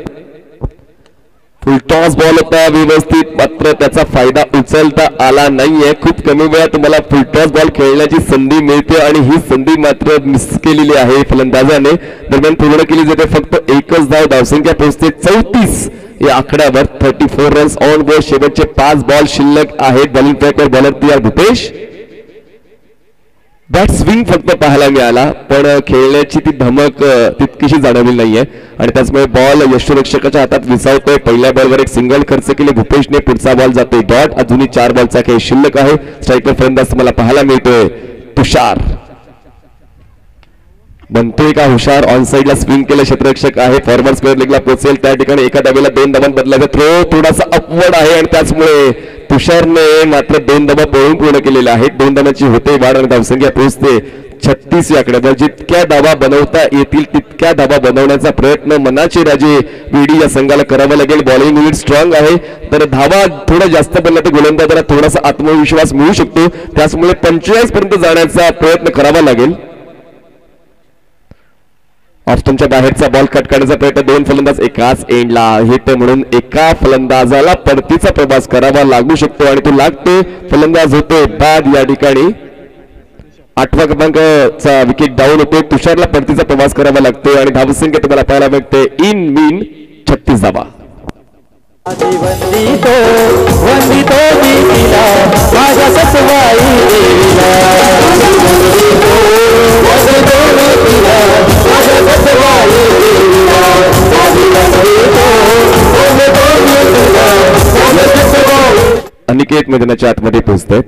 फुलटॉस बॉल होता व्यवस्थित, मात्र त्याचा फायदा उचलता आला नाहीये. खूप कमी वेळात तुम्हाला फुलटॉस बॉल खेळण्याची संधी मिळते आणि ही संधी मात्र मिस केलेली आहे फलंदाजाने. दरम्यान पूर्ण केली जाते फक्त एकच धाव. धावसंख्या पोहोचते 34 या आकड्यावर. 34 रन्स ऑन बोर्ड. शेवटचे 5 बॉल शिल्लक आहेत. बॉलिंग ट्रॅकवर बॉलर तयार भूपेश. बॅट स्विंग फक्त पाहायला मिळाला, पण खेळण्याची ती धमक तितकीशी जाणवली नाहीये आणि त्याचमुळे बॉल यष्टीरक्षकाच्या हातात विसावतोय. पहिल्या बॉलवर एक सिंगल खर्च केली भूपेशने. पुढचा बॉल जातोय डॉट. अजूनही 4 बॉलचा खेळ शिल्लक आहे. स्ट्रायकर फलंदाज तुम्हाला पाहायला मिळतोय तुषार. बनतोय का हुशार. ऑन साइडला स्विंग केलं क्षेत्ररक्षक आहे. फॉरवर्ड स्क्वेअर लेगला पोहोचेल. त्या ठिकाणी एका धावेला 2 धावांत बदलायचा थ्रो थोडासा अपवर्ड आहे आणि त्याचमुळे तुषारने मात्र 2 धावा पळून पूर्ण केलेल्या आहेत. 2 धावांची होते वाढ आणि धावसंख्या पोहोचते 36 या आकड्यावर. जितक्या धावा बनवता येतील तितक्या धावा बनवण्याचा प्रयत्न मनाचे राजे बीडी या संघाला करावा लागेल. बॉलिंग युनिट स्ट्रॉंग आहे, तर धावा थोडा जास्त बनला तर गोलंदाजाला थोडासा आत्मविश्वास मिळू शकतो. त्याचमुळे 45 पर्यंत जाण्याचा प्रयत्न करावा लागेल. ऑप्शनच्या बाहेरचा बॉल कट करण्याचा प्रयत्न. 2 फलंदाज एकाच एंडला. हिट म्हणून एका फलंदाजाला परतीचा प्रवास करावा लागू शकतो आणि तो लागतो. फलंदाज होतो बाद. या ठिकाणी 8व्या क्रमांकाचा विकेट डाऊन होतो. तुषारला परतीचा प्रवास करावा लागतो आणि धावसंख्या तुम्हाला पाहायला मिळते इन मीन 36 धावा. अनिकेत मैदानाच्या आतमध्ये पोहोचतोय.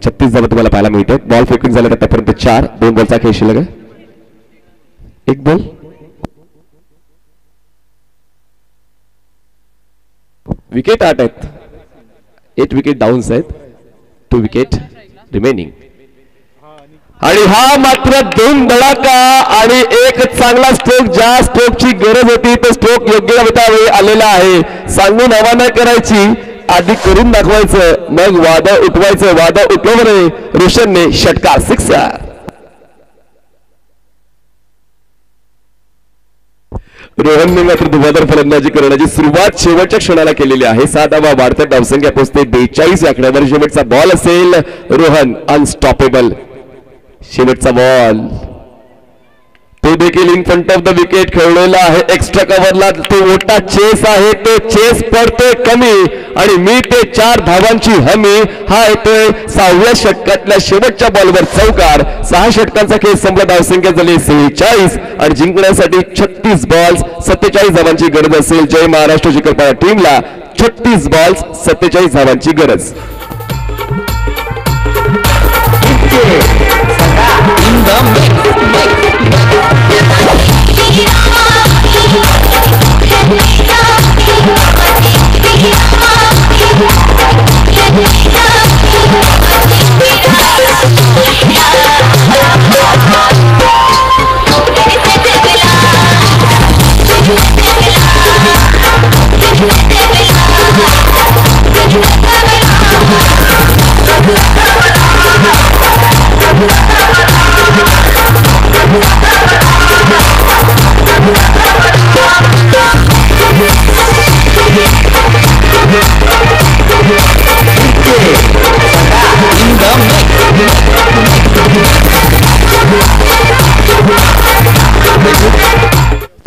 36 धावा तुम्हाला पाहायला मिळतात. बॉल फेकून झाले आतापर्यंत 4. 2 बॉलचा खेळ शिल्लक आहे. 1 बॉल. विकेट 8 आहेत. 8 विकेट डाऊन्स आहेत. 2 विकेट रिमेनिंग. आणि हा मात्र 2 धडाका आणि एक चांगला स्ट्रोक. ज्या स्ट्रोकची गरज होती तो स्ट्रोक योग्य वेळी आलेला आहे. सांगून हवा नाही करायची, आधी करून दाखवायचं, मग वादळ उठवायचं. वादळ उठवणे रोशनने षटकार 6. रोहनने मात्र धुवाधार फलंदाजी करण्याची सुरुवात शेवटच्या क्षणाला केलेली आहे. 7 धावा. वाढत्या धावसंख्या पोहोचते 42 या आकड्यावर. शेवटचा बॉल असेल रोहन अनस्टॉपेबल. शेवटचा बॉल तो देखील in front of the wicket खेळलेला आहे. एक्स्ट्रा कव्हरला तो मोठा चेस आहे. तो चेस पडतोय कमी आणि मी ते 4 धावांची हमी. हा येतोय 6व्या षटकातल्या शेवटच्या बॉलवर चौकार. 6 षटकांचा खेळ संपला. धावसंख्या झाली 46 आणि जिंकण्यासाठी 36 बॉल्स 47 धावांची गरज असेल. जय महाराष्ट्र चिखलपाडा टीमला 36 बॉल्स 47 धावांची गरज.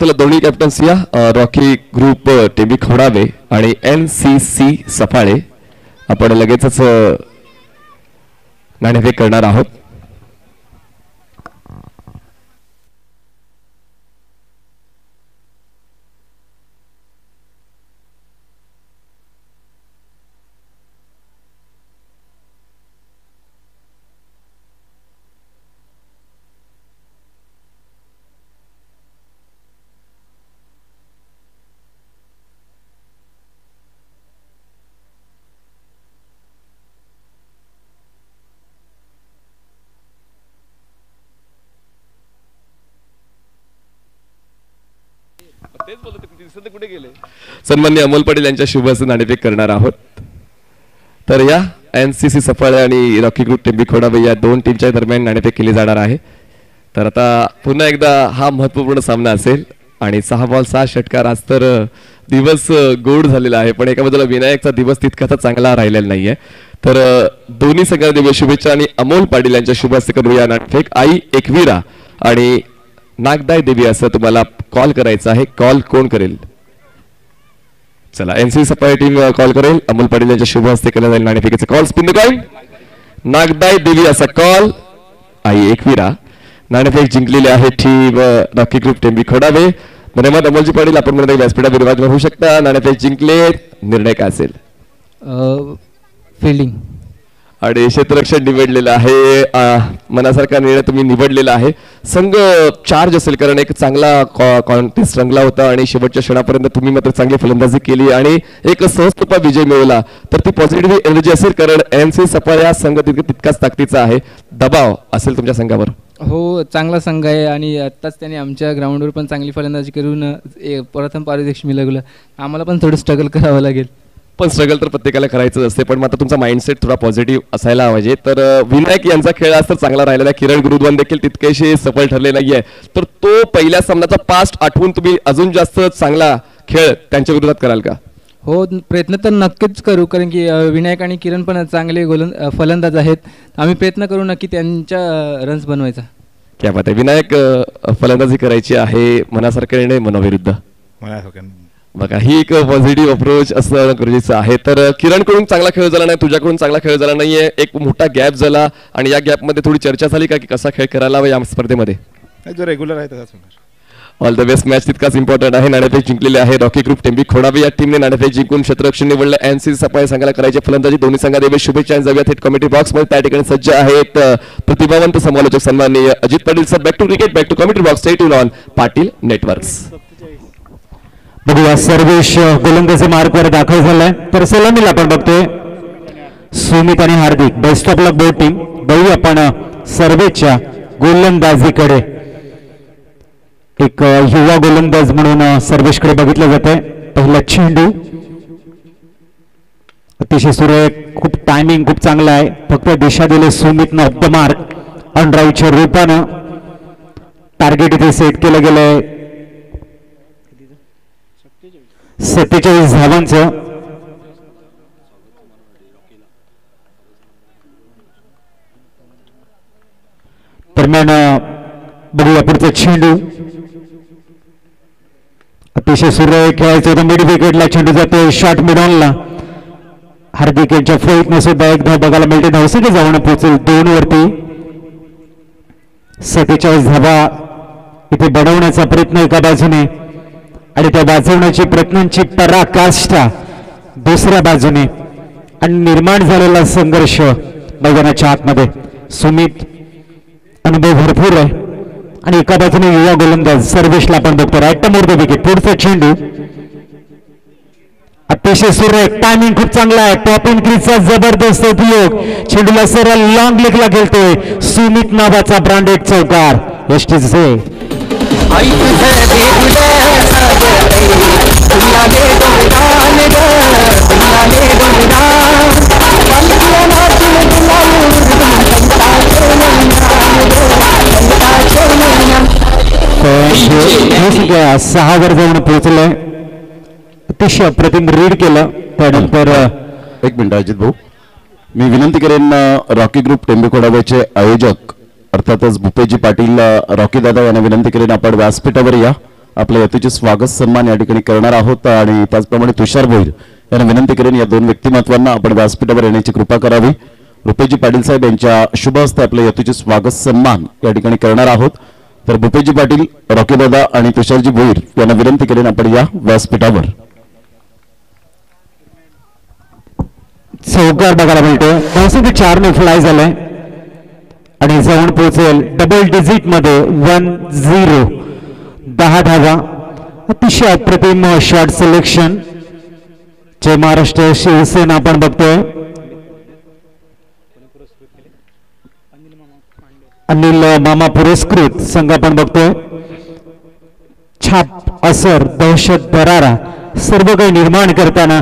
चला दोन्ही कॅप्टन्स या रॉकी ग्रुप टीबी खोडावे आणि NCC सफाळे आपण लगेचच नाणेफेक करणार आहोत. सन्माननीय अमोल पाटील यांच्या शुभ हस्ते नाणेफेक करणार आहोत. तर या NCC सफाळे आणि रॉकी ग्रुप टीबी खोडावे या 2 टीमच्या दरम्यान नाणेफेक केली जाणार आहे. तर आता पुन्हा एकदा हा महत्त्वपूर्ण सामना असेल आणि 6 बॉल 6 षटकार. आज तर दिवस गोड झालेला आहे, पण एका बाजूला विनायकचा दिवस तितकासा चांगला राहिलेला नाहीये. तर दोन्ही सगळ्या दिवस शुभेच्छा आणि अमोल पाटील यांच्या शुभ हस्ते करूया नाणेफेक. आई एकवीरा आणि नागदाय देवी असं तुम्हाला कॉल करायचा आहे. कॉल कोण करेल? चला, एनसी सफाई टीम कॉल करेल. अमोल पाटील यांच्या शुभ हस्ते केला जाईल नाणेफेकीचे call. Spin the coin. Nagdai Devi असा कॉल. आई एकवीरा. नाणेफेक जिंकलेले आहे team Rocky group Tembi Khodave. धन्यवाद अमोलजी पाटील, आपण मध्ये व्यासपीठा विरोधात होऊ शकता. नाणेफेक जिंकले. निर्णय काय असेल? फिल्डिंग आणि क्षेत्ररक्षण निवडलेलं आहे. मनासारखा निर्णय तुम्ही निवडलेला आहे. संघ चार्ज असेल कारण एक चांगला कॉन्टेस्ट रंगला होता आणि शेवटच्या क्षणापर्यंत तुम्ही मात्र चांगली फलंदाजी केली आणि एक सहज विजय मिळवला. तर ती पॉझिटिव्ह एनर्जी असेल कारण एनसी सफार या संघ तितकाच ताकदीचा आहे. दबाव असेल तुमच्या संघावर? हो, चांगला संघ आहे आणि आत्ताच त्यांनी आमच्या ग्राउंडवर पण चांगली फलंदाजी करून प्रथम पारितोषिक मिळवलं. आम्हाला पण थोडं स्ट्रगल करावं लागेल. पण स्ट्रगल तर प्रत्येकाला करायचं असते, पण मात्र तुमचा माइंडसेट थोडा पॉझिटिव्ह असायला पाहिजे. तर विनायक यांचा खेळ आज तर चांगला राहिलेला आहे. किरण गुरुद्वान देखील तितकेशी सफल ठरले नाहीये. तर तो पहिल्या सामन्याचा पास्ट आठवून तुम्ही अजून जास्त चांगला खेळ त्यांच्या विरोधात कराल का? हो, प्रयत्न तर नक्कीच करू कारण की विनायक आणि किरण पण चांगले फलंदाज आहेत. आम्ही प्रयत्न करू नक्की त्यांच्या रन्स बनवायचा. क्या बात आहे. विनायक फलंदाजी करायची आहे, मनासारखा निर्णय मनोविरुद्ध. बघा, ही एक पॉझिटिव्ह अप्रोच असणं गरजेचं आहे. तर किरणकडून चांगला खेळ झाला नाही, तुझ्याकडून चांगला खेळ झाला नाहीये. एक मोठा गॅप झाला आणि या गॅपमध्ये थोडी चर्चा झाली का की कसा खेळ करायला हवा या स्पर्धेमध्ये? जो रेग्युलर आहे तसाच होणार. All the best. मॅच तितकाच इम्पॉर्टंट आहे. नाणेफेक जिंकलेले आहे रॉकी ग्रुप टेंबी खोडावे या टीमने. नाणेफेक जिंकून क्षेत्ररक्षण निवडलं. एनसी सफाई संघाला करायची फलंदाजी. दोन्ही संघादेवे शुभेच्छा. जाऊया थेट कॉमेडी बॉक्स मध्ये. त्या ठिकाणी सज्ज आहेत प्रतिभावंत समालोचक सन्माननीय Ajit Patil sir. Back to cricket, back to comedy box. Stay tune on Patil networks. बघूया सर्वेश गोलंदाजी मार्कवर दाखल झालाय. तर सलामीला आपण बघतोय सुमित आणि Hardik. Best of luck both team. बघूया आपण सर्वेच्या गोलंदाजीकडे. एक युवा गोलंदाज म्हणून सर्वेशकडे बघितलं जात आहे. पहिला चेंडू अतिशय सुरेख, खूप टायमिंग खूप चांगला आहे. फक्त दिशा दिले सुमितनं ऑफ द मार्क अनड्राईव्हच्या रूपानं. टार्गेट इथे सेट केलं गेलंय 47 धावांचं. दरम्यान बघूया पुढचा चेंडू. अतिशय सुरेख खेळायचं होतं. मिड विकेटला चेंडू जातोय शॉर्ट मिड ऑनला. हार्दिक यांच्या फोईतने सुद्धा एक धाव बघायला मिळते. धावसंख्या जाऊन पोहोचेल 2 वरती. 47 धावा इथे बनवण्याचा प्रयत्न एका बाजूने आणि त्या वाजवण्याची प्रयत्नांची पराकाष्ठा दुसऱ्या बाजूने आणि निर्माण झालेला संघर्ष मैदानाच्या आतमध्ये. सुमित अनुभव भरपूर आहे आणि एका बाजूने युवा गोलंदाज सर्वेशला आपण बघतो. Right more the wicket. पुढचा चेंडू अतिशय सुरेख, टायमिंग खूप चांगला आहे. टॉप इन क्रीजचा जबरदस्त उपयोग. चेंडूला सरळ लॉंग लेगला खेळतोय सुमित नावाचा ब्रँडेड चौकार एसटीचे. सहा वर जाऊन पोहोचलंय. अतिशय अप्रतिम रीड केलं. त्यानंतर एक मिनिट अजित भाऊ, मी विनंती करेन रॉकी ग्रुप टेंबी खोडाव्याचे आयोजक अर्थातच भूपेजी पाटील रॉकी दादा यांना विनंती करेन आपण व्यासपीठावर या. आपल्या यथोचित स्वागत सन्मान या ठिकाणी करणार आहोत आणि त्याचप्रमाणे तुषार भोईर यांना विनंती करेन या दोन व्यक्तिमत्वांना आपण व्यासपीठावर येण्याची कृपा करावी. भूपेजी पाटील साहेब यांच्या शुभ हस्ते आपल्या यथोचित स्वागत सन्मान या ठिकाणी करणार आहोत. तर भूपेजी पाटील, रॉकी दादा आणि तुषारजी भोईर यांना विनंती करेन आपण या व्यासपीठावर. चौकार बघायला मिळतोय. 4 फ्लाय झालाय आणि जाऊन पोहोचेल डबल डिजिट मध्ये 1-0. 10 धावा. अतिशय अप्रतिम शॉट सिलेक्शन. जय महाराष्ट्र शिवसेना आपण बघतोय. अनिल मामा पुरस्कृत संघ आपण बघतोय. छाप, असर, दहशत, दरारा सर्व काही निर्माण करताना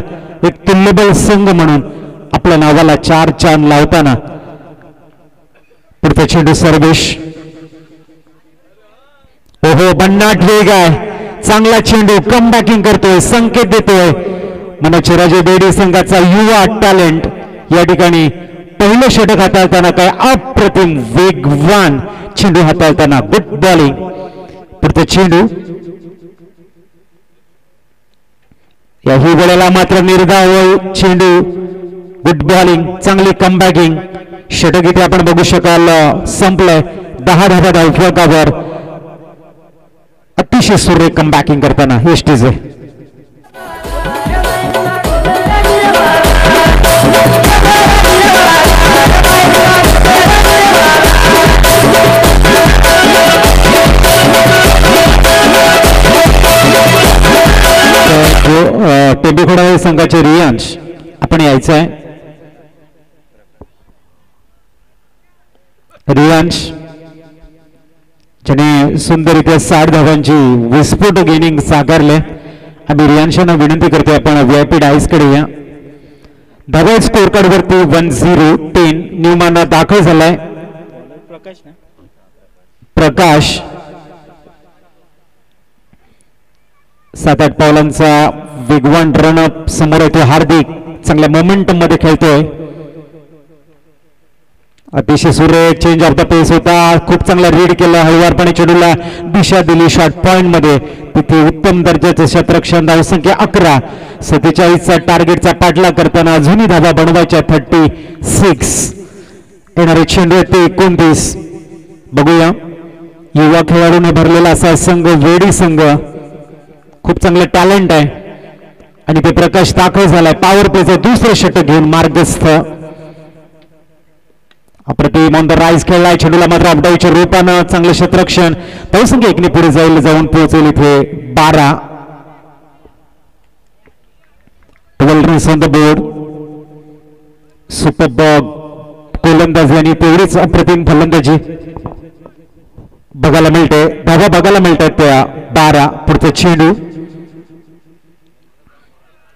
एक तुल्यबल संघ म्हणून आपल्या नावाला 4 चांद लावताना. पुढचा चेंडू सर्वेश. ओहो, भन्नाट वेग आहे. चांगला चेंडू कम बॅकिंग करतोय, संकेत देतोय मनोचराजे बेडी संघाचा युवा टॅलेंट या ठिकाणी पहिलं षटक हाताळताना काय अप्रतिम वेगवान चेंडू हाताळताना गुड बॉलिंग. पुढचा चेंडू याही वेळेला मात्र निर्धाव चेंडू गुड बॉलिंग, चांगली कम बॅकिंग. षटक इथे आपण बघू शकाल संपलंय 10 धावा धावफलकावर. अतिशय सुरेख कम बॅकिंग करताना एसटीज आहे. टेंबेखोडा संघाचे रियांश आपण यायचं आहे. रियांश ज्याने सुंदररित्या 60 धावांची विस्फोटक इनिंग साकारले. आम्ही रियांशांना विनंती करतोय आपण VIP डायस कडे या. धावा स्कोर कार्ड वरती 10-10 न्यूमाना दाखल झालाय. प्रकाश 7-8 पावलांचा वेगवान रनअप समोर येतो. हार्दिक चांगल्या मोमेंटम मध्ये खेळतोय. अतिशय सुरेख चेंज ऑफ द पेस होता. खूप चांगला रीड केला. हळुवारपणे चेंडूला दिशा दिली शॉर्ट पॉइंट मध्ये. तिथे उत्तम दर्जाचं शतरक्षण. धावसंख्या 11. 47चा टार्गेटचा पाठलाग करताना अजूनही धावा बनवायच्या 36. येणारे चेंडू आहेत ते 29. बघूया युवा खेळाडूने भरलेला असा संघ वेडी संघ. खूप चांगलं टॅलेंट आहे आणि ते प्रकाश दाखल झालाय. पॉवर प्लेचं दुसरं षटक घेऊन मार्गस्थ. अप्रतिम ऑन द राईज खेळलाय. चेंडूला मात्र अपडाऊच्या रूपानं चांगलं क्षेत्ररक्षण. धावसंख्या 1 ने पुढे जाऊन पोहोचेल इथे 12. 12 runs on the board. Super गोलंदाजी आणि तेवढीच अप्रतिम फलंदाजी बघायला मिळते. धावा बघायला मिळतात त्या 12. पुढचा चेंडू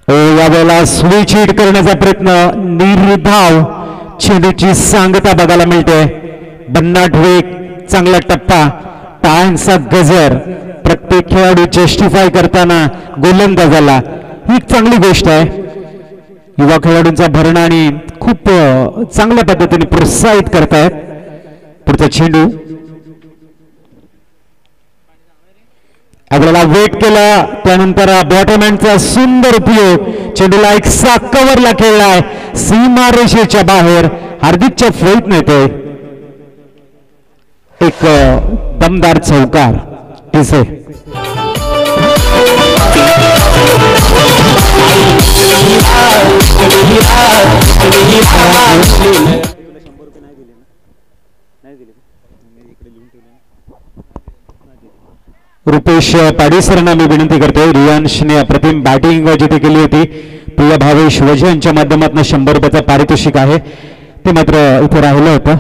यावेळेला स्विच हिट करण्याचा प्रयत्न. निर्धाव चेंडूची सांगता बघायला मिळते. भन्नाट वेग, चांगला टप्पा, टाळ्यांचा गजर. प्रत्येक खेळाडू जस्टिफाय करताना गोलंदाजाला ही चांगली गोष्ट आहे. युवा खेळाडूंचा भरणा आणि खूप चांगल्या पद्धतीने प्रोत्साहित करतायत. पुढचा चेंडू आपल्याला वेट केला. त्यानंतर बॉटमहँडचा सुंदर उपयोग. चेंडूला एक कव्हरला खेळलाय सीमारेषेच्या बाहेर. हार्दिकच्या फळीत नेतोय एक दमदार चौकार. तिसे रुपेश पाडेसरांना मी विनंती करतोय. रियांशने अप्रतिम बॅटिंग जिथे केली होती. प्रिया भावेश वजे यांच्या माध्यमातून 100 रुपयाचं पारितोषिक आहे. ते मात्र इथे राहिलं होतं.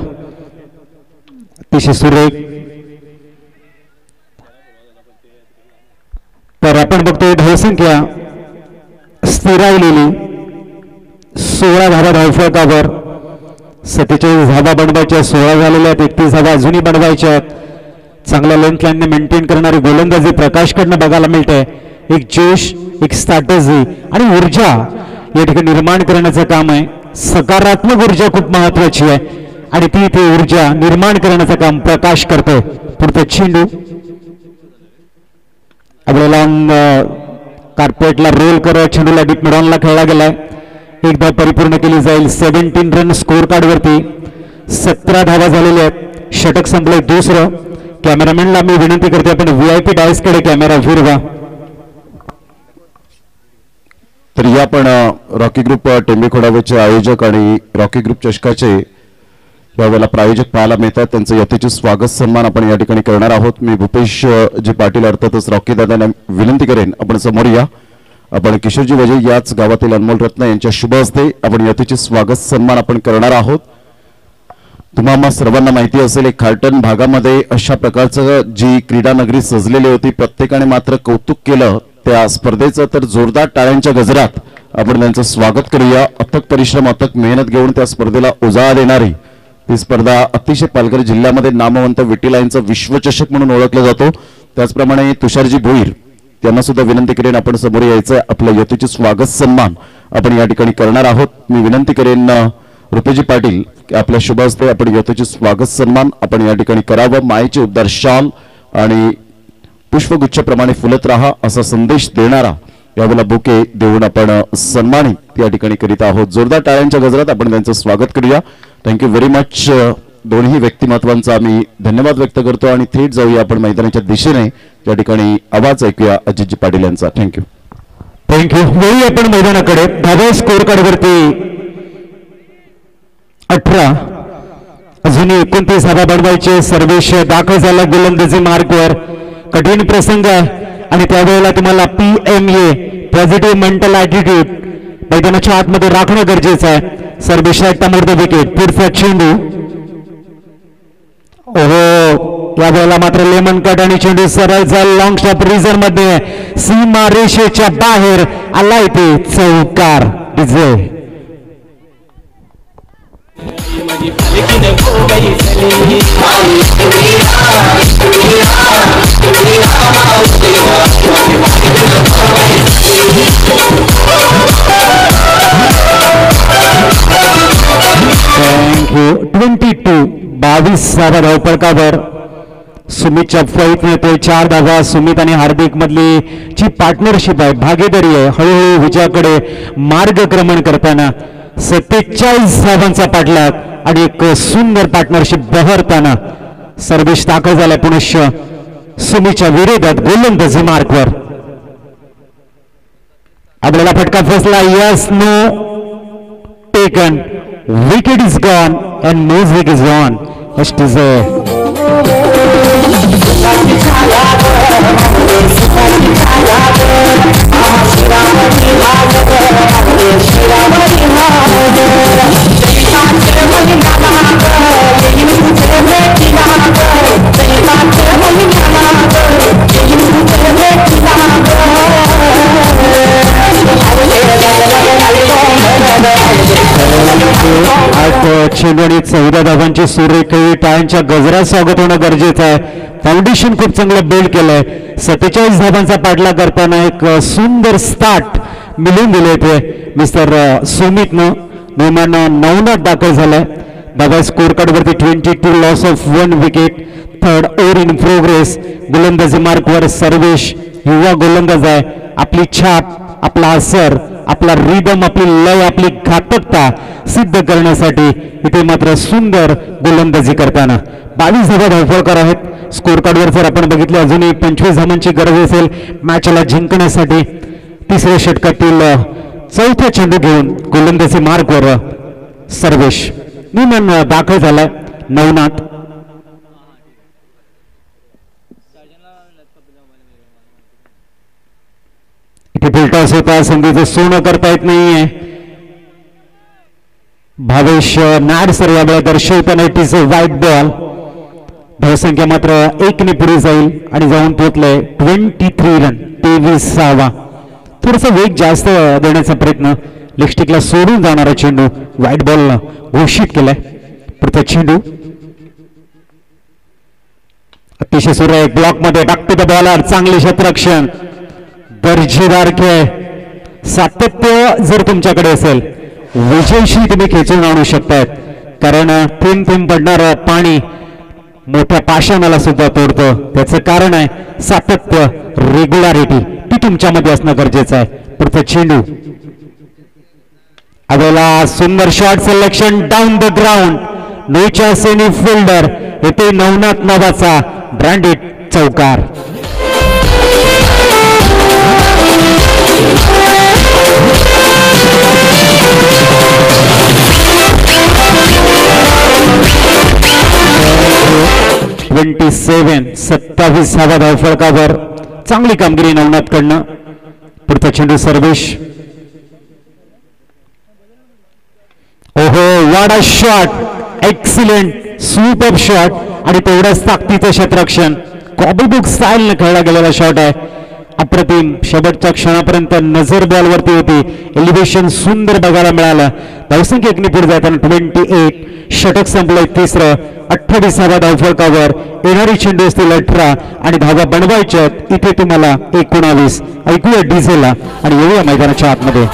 अतिशय सुरेख. तर आपण बघतोय धावसंख्या स्थिरावलेली 16 धावा धावफलकावर. 47 धावा बनवायच्या, 16 झालेल्या आहेत. 31 धावा अजूनही बनवायच्या आहेत. चांगल्या लेंथ लाईनने मेंटेन करणारी गोलंदाजी प्रकाशकडनं बघायला मिळते. एक जोश, एक स्ट्रॅटेजी आणि ऊर्जा या ठिकाणी निर्माण करण्याचं काम आहे. सकारात्मक ऊर्जा खूप महत्वाची आहे आणि ती ऊर्जा निर्माण करण्याचं काम प्रकाश करतोय. पुढचा चेंडू आपल्याला कार्पेटला रोल करत चेंडूला डीप मिडॉनला खेळला गेलाय. एकदा परिपूर्ण केली जाईल. 17 रन स्कोर कार्ड वरती. 17 धावा झालेल्या आहेत. षटक संपलंय दुसरं. कॅमेरामॅनला मी विनंती करते आपण VIP डायस कडे कॅमेरा फिरवा. तर या पण रॉकी ग्रुप टेंबेखोडावरचे आयोजक आणि रॉकी ग्रुप चषकाचे यावेळेला प्रायोजक पाहायला मिळतात. त्यांचं यथेचे स्वागत सन्मान आपण या ठिकाणी करणार आहोत. मी भूपेश जी पाटील अर्थातच रॉकी दादांना विनंती करेन आपण समोर या. आपण किशोरजी वजे याच गावातील अनमोल रत्न यांच्या शुभ हस्ते आपण यथेचे स्वागत सन्मान आपण करणार आहोत. तुम्हाला सर्वांना माहिती असेल एक खारटन भागामध्ये अशा प्रकारचं जी क्रीडा नगरी सजलेली होती. प्रत्येकाने मात्र कौतुक केलं त्या स्पर्धेचं. तर जोरदार टाळ्यांच्या गजरात आपण त्यांचं स्वागत करूया. अथक परिश्रम, अथक मेहनत घेऊन त्या स्पर्धेला उजाळा देणारी ती स्पर्धा अतिशय पालघर जिल्ह्यामध्ये नामवंत विटीलाईनचं विश्वचषक म्हणून ओळखलं जातो. त्याचप्रमाणे तुषारजी भोईर त्यांना सुद्धा विनंती करेन आपण समोर यायचं. आपल्या यतीचे स्वागत सन्मान आपण या ठिकाणी करणार आहोत. मी विनंती करेन रुपेजी पाटील आपल्या शुभ हस्ते आपण यतीचे स्वागत सन्मान आपण या ठिकाणी करावं. मायेचे उद्धार शाल आणि पुष्पगुच्छप्रमाणे फुलत राहा असा संदेश देणारा यावेळेला बुके देऊन आपण सन्मानित या ठिकाणी करीत आहोत. जोरदार टाळ्यांच्या गजरात आपण त्यांचं स्वागत करूया. Thank you very much. दोन्ही व्यक्तिमत्वांचा आम्ही धन्यवाद व्यक्त करतो आणि थेट जाऊया आपण मैदानाच्या दिशेने या ठिकाणी आवाज ऐकूया अजितजी पाटील यांचा. Thank you thank you. वळूया आपण मैदानाकडे. धाबा स्कोर कार्ड वरती 18 अजूनही 29 धाबा बनवायचे. सर्वेश दाखल झाला गोलंदाजी मार्कवर. कठीण प्रसंग आणि त्यावेळेला तुम्हाला PMA पॉझिटिव्ह मेंटल ऍटिट्यूड मैदानाच्या आतमध्ये राखणं गरजेचं आहे. सर्वेश मोर द विकेट. पुढचा चेंडू. ओहो यावेळेला मात्र लेमन कट आणि चेंडू सरळ लॉंग स्टॉप रिझन मध्ये सीमा रेषेच्या बाहेर आला. इथे चौकार. विजय थँक्यू. 22 धावपळकावर सुमितच्या फळीत मिळते 4 धावा. सुमित आणि हार्दिक मधली जी पार्टनरशिप आहे, भागीदारी आहे, हळूहळू विजयाकडे मार्गक्रमण करताना 47 धावांचा पाठलाग आणि एक सुंदर पार्टनरशिप बहरताना सर्वेश दाखल झाला पुनश्च सुमितच्या विरोधात गोलंदाजी मार्कवर. आपल्याला फटका फसला. Yes know taken. Wicket is gone and music is on. चेंडू आणि 14 धावांची सुरेख टाळ्यांच्या गजरात स्वागत होणं गरजेचं आहे. फाउंडेशन खूप चांगलं बिल्ड केलंय. 47 धावांचा पाठलाग करताना एक सुंदर स्टार्ट मिळून दिले ते मिस्टर सुमितनं. नोमान नवनाथ दाखल झालाय. दादा स्कोर कार्ड वरती 22 loss of 1 wicket. 3rd over in progress. गोलंदाजी मार्कवर सर्वेश युवा गोलंदाज आहे. आपली छाप, आपला असर, आपला रिदम, आपली लय, आपली घातकता सिद्ध करण्यासाठी इथे मात्र सुंदर गोलंदाजी करताना 22 धावा धावफळकर आहेत. स्कोर कार्डवर जर आपण बघितले अजूनही 25 धावांची गरज असेल मॅचला जिंकण्यासाठी. तिसऱ्या षटकातील 4थ्या चेंडू घेऊन गोलंदाजी मार्कवर सर्वेश. निमन दाखल झालाय नवनाथ. इथे फिल्टॉस होता. संधीचं सोनं करता येत नाहीये. भावेश नाड सर यावेळेला दर्शवताना इट इज व्हाईट बॉल. धावसंख्या मात्र 1 ने पुढे जाईल आणि जाऊन पोहोचलंय 23 रन. 23वा. थोडासा वेग जास्त देण्याचा प्रयत्न. लेगस्टिकला सोडून जाणारा चेंडू व्हाईट बॉल घोषित केलाय. पुढचा चेंडू अतिशय सुरेख ब्लॉक मध्ये टाकतो द बॉलर. चांगले क्षेत्ररक्षण. दर्जेदार खेळ. सातत्य जर तुमच्याकडे असेल विजयशी तुम्ही खेचून आणू शकतायत. कारण थेंब थेंब पडणारं पाणी मोठ्या पाषाणाला सुद्धा तोडतं. त्याचं कारण आहे सातत्य, रेग्युलॅरिटी. ती तुमच्यामध्ये असणं गरजेचं आहे. पुढचा चेंडू. अवेला सुंदर shot selection down the ground. नोच्या सेमी फिल्डर येथे नवनाथ नावाचा ब्रँडेड चौकार. सत्तावीस धावा धावफळकावर. चांगली कामगिरी नवनाथ कडनं. पुढचा चेंडू सर्वेश. ओहो वाडा शॉट. एक्सिलेंट सुपर शॉट आणि तेवढंच ताकदीचं क्षेत्ररक्षण. कॉबी बुक स्टाईल ने खेळला गेलेला शॉट आहे. अप्रतिम शेवटच्या क्षणापर्यंत नजर बॉलवरती होती. एलिव्हेशन सुंदर बघायला मिळालं. धावसंख्या एकने पुढे जाताना 28. षटक संपलंय तिसरं. 28वा धावफलकावर येणारी चेंडू असतील 18 आणि धावा बनवायच्यात इथे तुम्हाला 19. ऐकूया डीझेला आणि येऊया मैदानाच्या आतमध्ये.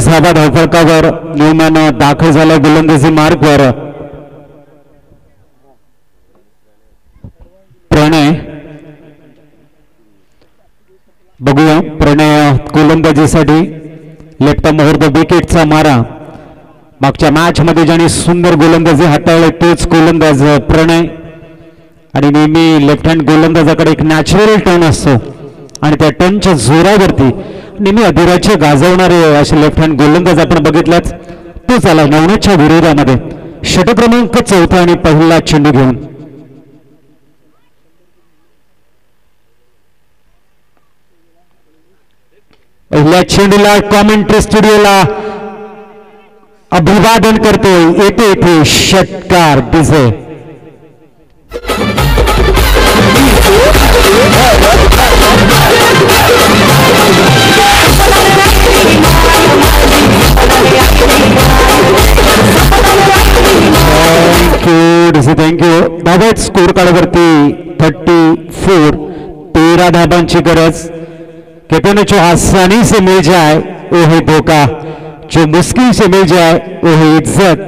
धावा धावफलकावर न्यूमॅन दाखल झाला गोलंदाजी मार्गवर. प्रणय बघूया. प्रणय गोलंदाजीसाठी लेफ्ट मुहूर्त विकेटचा मारा. मागच्या मॅच मध्ये ज्याने सुंदर गोलंदाजी हाताळले तोच गोलंदाज प्रणय. आणि नेहमी लेफ्ट हँड गोलंदाजाकडे एक नॅचरल टर्न असतो आणि त्या टर्नच्या जोरावरती नेहमी अधिराज्य गाजवणारे असे लेफ्ट हँड गोलंदाज आपण बघितलाच. तो झाला नवनाथच्या विरोधामध्ये षटक क्रमांक 4 आणि पहिला चेंडू घेऊन. पहिल्या चेंडूला कॉमेंट्री स्टुडिओला अभिवादन करतो. येते येथे षटकार दिसे. थँक्यू. धावा स्कोर कार्डवरती 34. 13 धाबांची गरज. कहते हैं जो आसानी से मिल जाए वो है धोखा, जो मुश्किल से मिल जाए वो है इज्जत,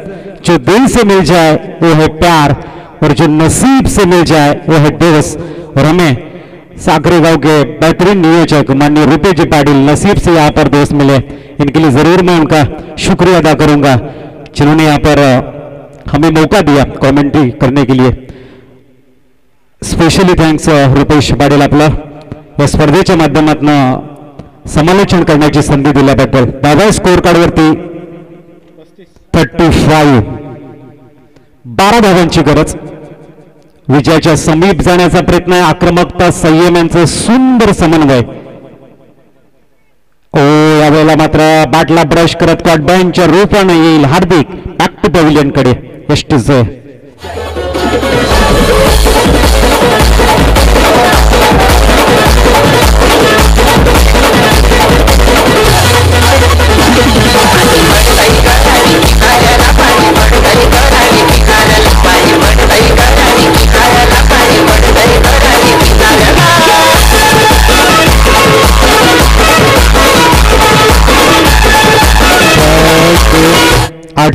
जो दिल से मिल जाए वो है प्यार और जो नसीब से मिल जाए वो है दोस्त. और हमें साकरे गांव के बेहतरीन नियोजक माननीय रूपेश जी पाटिल नसीब से यहाँ पर दोस्त मिले. इनके लिए जरूर मैं उनका शुक्रिया अदा करूंगा जिन्होंने यहाँ पर हमें मौका दिया कमेंट्री करने के लिए. स्पेशली थँक्स रूपेश पाटील आपला या स्पर्धेच्या माध्यमातून समालोचन करण्याची संधी दिल्याबद्दल. धावा स्कोर कार्डवरती 35. 12 धावांची गरज. विजयाच्या समीप जाण्याचा प्रयत्न आहे. आक्रमकता संयम यांचं सुंदर समन्वय. ओ यावेळेला मात्र बाटला ब्रश करत कॉटबॅनच्या रूपाने येईल हार्दिक बॅक टू पॅव्हिलियन कडे. यष्टीचे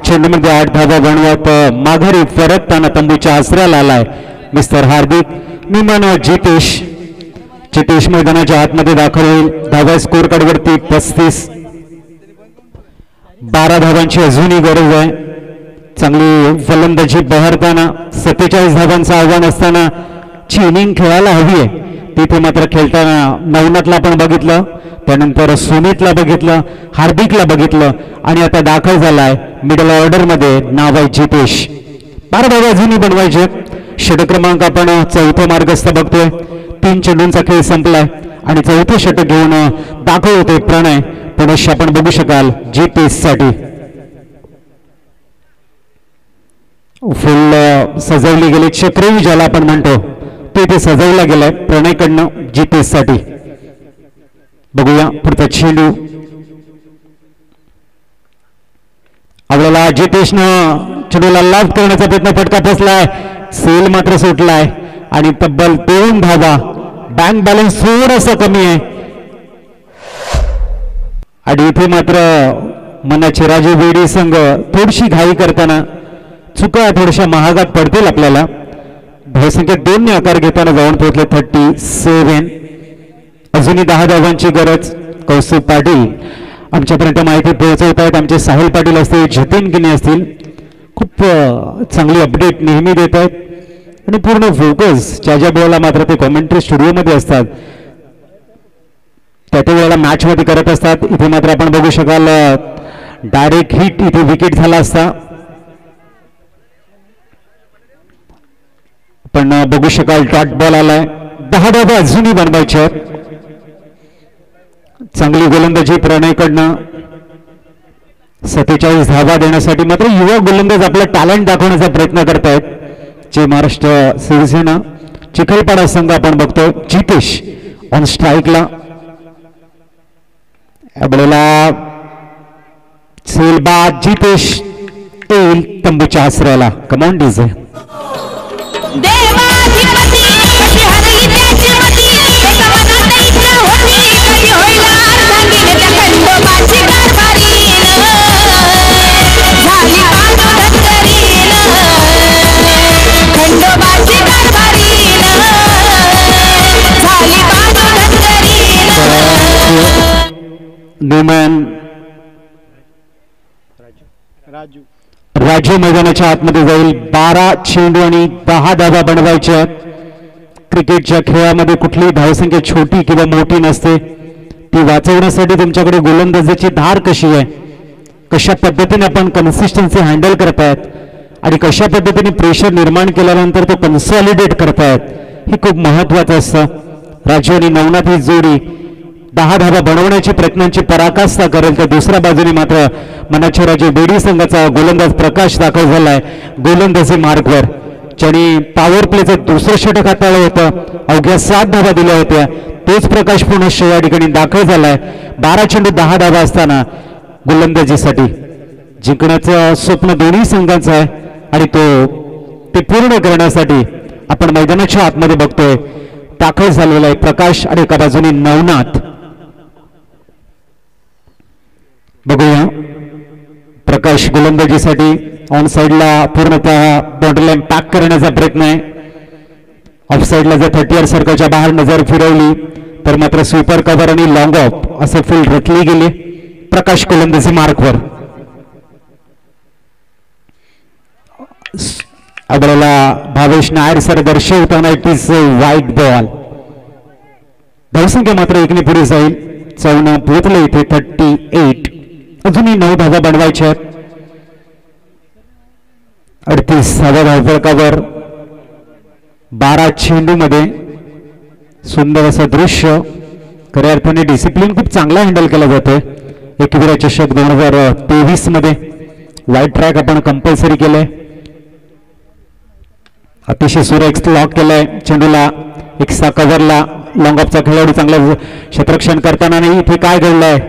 चेंडूमध्ये 8 धावा बनवत माघारी परतताना तंबूच्या आसऱ्याला आलाय मिस्टर हार्दिक. निमान जितेश मैदानाच्या आतमध्ये दाखल होईल. धावा स्कोर कार्डवरती 35. 12 धावांची अजूनही गरज आहे. चांगली फलंदाजी बहरताना 47 धावांचं आव्हान असताना ची इनिंग खेळायला हवी आहे. तिथे मात्र खेळताना नवनाथला पण बघितलं, त्यानंतर सुमितला बघितलं, हार्दिकला बघितलं आणि आता दाखल झालाय मिडल ऑर्डर मध्ये नाव आहे जितेश. 12 धावा अजूनही बनवायचे. षटक क्रमांक आपण 4थं मार्गस्थ बघतोय. 3 चेंडूंचा खेळ संपलाय आणि 4थं षटक घेऊन दाखल होते प्रणय. पुनश्च आपण बघू शकाल जितेश साठी फुल सजवली गेली चक्री ज्याला आपण म्हणतो ते सजवला गेलाय प्रणयकडनं जितेश साठी. बघूया पुढचा चेंडू. आपल्याला जितेशनं चेंडूला लाभ करण्याचा प्रयत्न, फटका पोचलाय. सेल मात्र सुटलाय आणि तब्बल 2 धावा. बँक बॅलन्स थोडासा कमी आहे आणि इथे मात्र मनाचे राजे वेडी संघ थोडीशी घाई करताना चुका थोड्याशा महागात पडतील आपल्याला. धावसंख्या 2 ने आकार घेताना जाऊन पोहोचले 37. अजूनही 10 धावांची गरज. कौस्तुभ पाटील आमच्यापर्यंत माहिती पोहोचवत आहेत. आमचे साहिल पाटील असतील, जतीन गिने असतील, खूप चांगली अपडेट नेहमी देत आहेत आणि पूर्ण फोकस ज्या ज्या वेळेला मात्र ते कॉमेंट्री स्टुडिओमध्ये असतात त्या त्या वेळेला मॅच मध्ये करत असतात. इथे मात्र आपण बघू शकाल डायरेक्ट हिट इथे विकेट झाला असता. आपण बघू शकाल डॉट बॉल आलाय. 10 धावा अजूनही बनवायचे आहेत. चांगली गोलंदाजी प्रणयकडनं 47 धावा देण्यासाठी मात्र युवा गोलंदाज आपला टॅलेंट दाखवण्याचा प्रयत्न करतायत. जे महाराष्ट्र शिवसेना चिखलपाडा संघ आपण बघतोय. जितेश ऑन स्ट्राईकला. यावेळेला सेलबाद जितेश येईल तंबूच्या आसऱ्याला. Come on DJ. न्यूमॅन राजू मैदानाच्या आतमध्ये जाईल. 12 चेंडू आणि 10 धावा बनवायच्या. क्रिकेटच्या खेळामध्ये कुठलीही धावसंख्या छोटी किंवा मोठी नसते. ती वाचवण्यासाठी तुमच्याकडे गोलंदाजीची धार कशी आहे, कशा पद्धतीने आपण कन्सिस्टन्सी हँडल करतायत आणि कशा पद्धतीने प्रेशर निर्माण केल्यानंतर तो कन्सॉलिडेट करतायत, हे खूप महत्वाचं असतं. राजू आणि नवनाथ ही जोडी 10 धावा बनवण्याची प्रयत्नांची पराकाष्ठा करेल. तर दुसऱ्या बाजूने मात्र मनाचे राजे बेडी संघाचा गोलंदाज प्रकाश दाखल झालाय गोलंदाजी मार्गवर, ज्याने पॉवर प्लेचं दुसरं षटक हाताळलं होतं. अवघ्या 7 धावा दिल्या होत्या. तोच प्रकाश पुनश्च या ठिकाणी दाखल झालाय. 12 चेंडू 10 धावा असताना गोलंदाजीसाठी जिंकण्याचं स्वप्न दोन्ही संघांचं आहे आणि ते पूर्ण करण्यासाठी आपण मैदानाच्या आतमध्ये बघतोय दाखल झालेला आहे प्रकाश आणि एका बाजूने नवनाथ. बघूया प्रकाश गोलंदाजीसाठी ऑन साइडला पूर्णतः बाउंड्री लाईन पॅक करण्याचा प्रयत्न आहे. ऑफ साइडला जर 30 सर्कलच्या बाहेर नजर फिरवली तर मात्र स्वीपर कव्हर आणि लॉंग ऑफ असं फुल रचली गेली. प्रकाश गोलंदाजी मार्कवर. आपल्याला भावेश नायर सर दर्शवताना इट इज व्हाईट बॉल. धावसंख्या मात्र एकने पुढे जाईल. 54 पोहोचले इथे 38. अजूनही 9 धावा बनवायच्या आहेत. 38व्या धावफलकावर 12 चेंडू मध्ये सुंदर असं दृश्य. खऱ्या अर्थाने डिसिप्लिन खूप चांगला हँडल केला जातोय. एकविरा चषक 2023 मध्ये वाईट ट्रॅक आपण कंपल्सरी केलंय. अतिशय सुरेख लॉक केलाय चेंडूला. एक कव्हरला लॉंग ऑफचा खेळाडू चांगला क्षेत्ररक्षण करताना नाही. इथे काय घडलंय,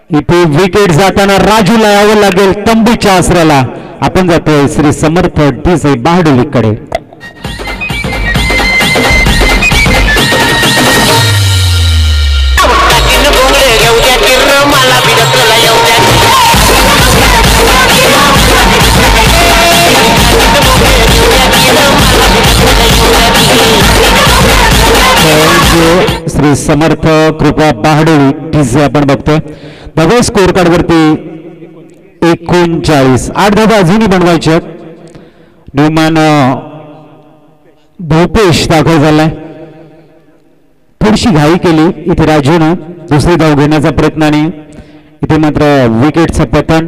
इथे विकेट जाताना राजूला यावं लागेल तंबूच्या आसऱ्याला. आपण जातोय श्री समर्थ डीजे बारडोलीकडे. श्री समर्थ कृपा पहाडोळी डीजे आपण बघतोय. धावा स्कोर कार्ड वरती 39. 8 धावा अजूनही बनवायचे आहेत. न्यूमॅन भूपेश दाखल झालाय. थोडीशी घाई केली इथे राजूनं दुसरी धाव घेण्याचा प्रयत्नाने. इथे मात्र विकेटचं पतन.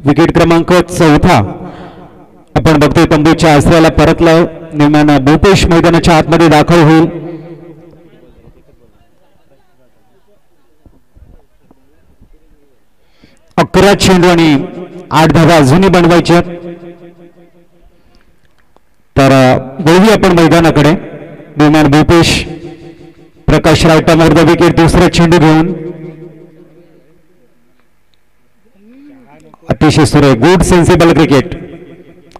विकेट क्रमांक 4 आपण बघतोय तंबूच्या आसऱ्याला परतलाय. न्यूमॅन भूपेश मैदानाच्या आतमध्ये दाखल होईल. अकरा चेंडू आणि 8 धावा अजूनही बनवायच्या. तर वळवी आपण मैदानाकडे. न्यूमॅन भूपेश प्रकाश रायटा मोर द विकेट. दुसरा चेंडू घेऊन अतिशय सुरेख गुड सेन्सिबल क्रिकेट.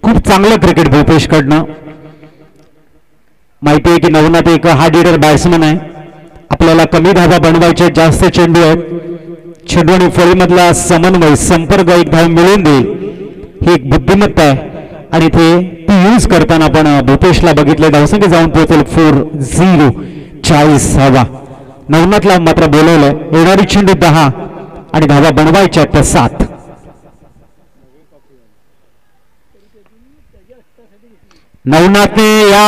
खूप चांगलं क्रिकेट भूपेश कडनं. माहिती आहे की नवनाथ एक हार्ड हिटर बॅट्समन आहे. आपल्याला कमी धावा बनवायचे, जास्त चेंडू आहेत. चेंडू आणि फळीमधला समन्वय संपर्क एक धाव मिळून देईल ही एक बुद्धिमत्ता आहे आणि ती यूज करताना आपण भूपेशला बघितले. धावसंख्या जाऊन पोहोचेल 4-0. 40 धावा. नवनाथला मात्र बोलवलंय. येणारी चेंडू 10 आणि धावा बनवायच्या त्या 7. नवनाथने या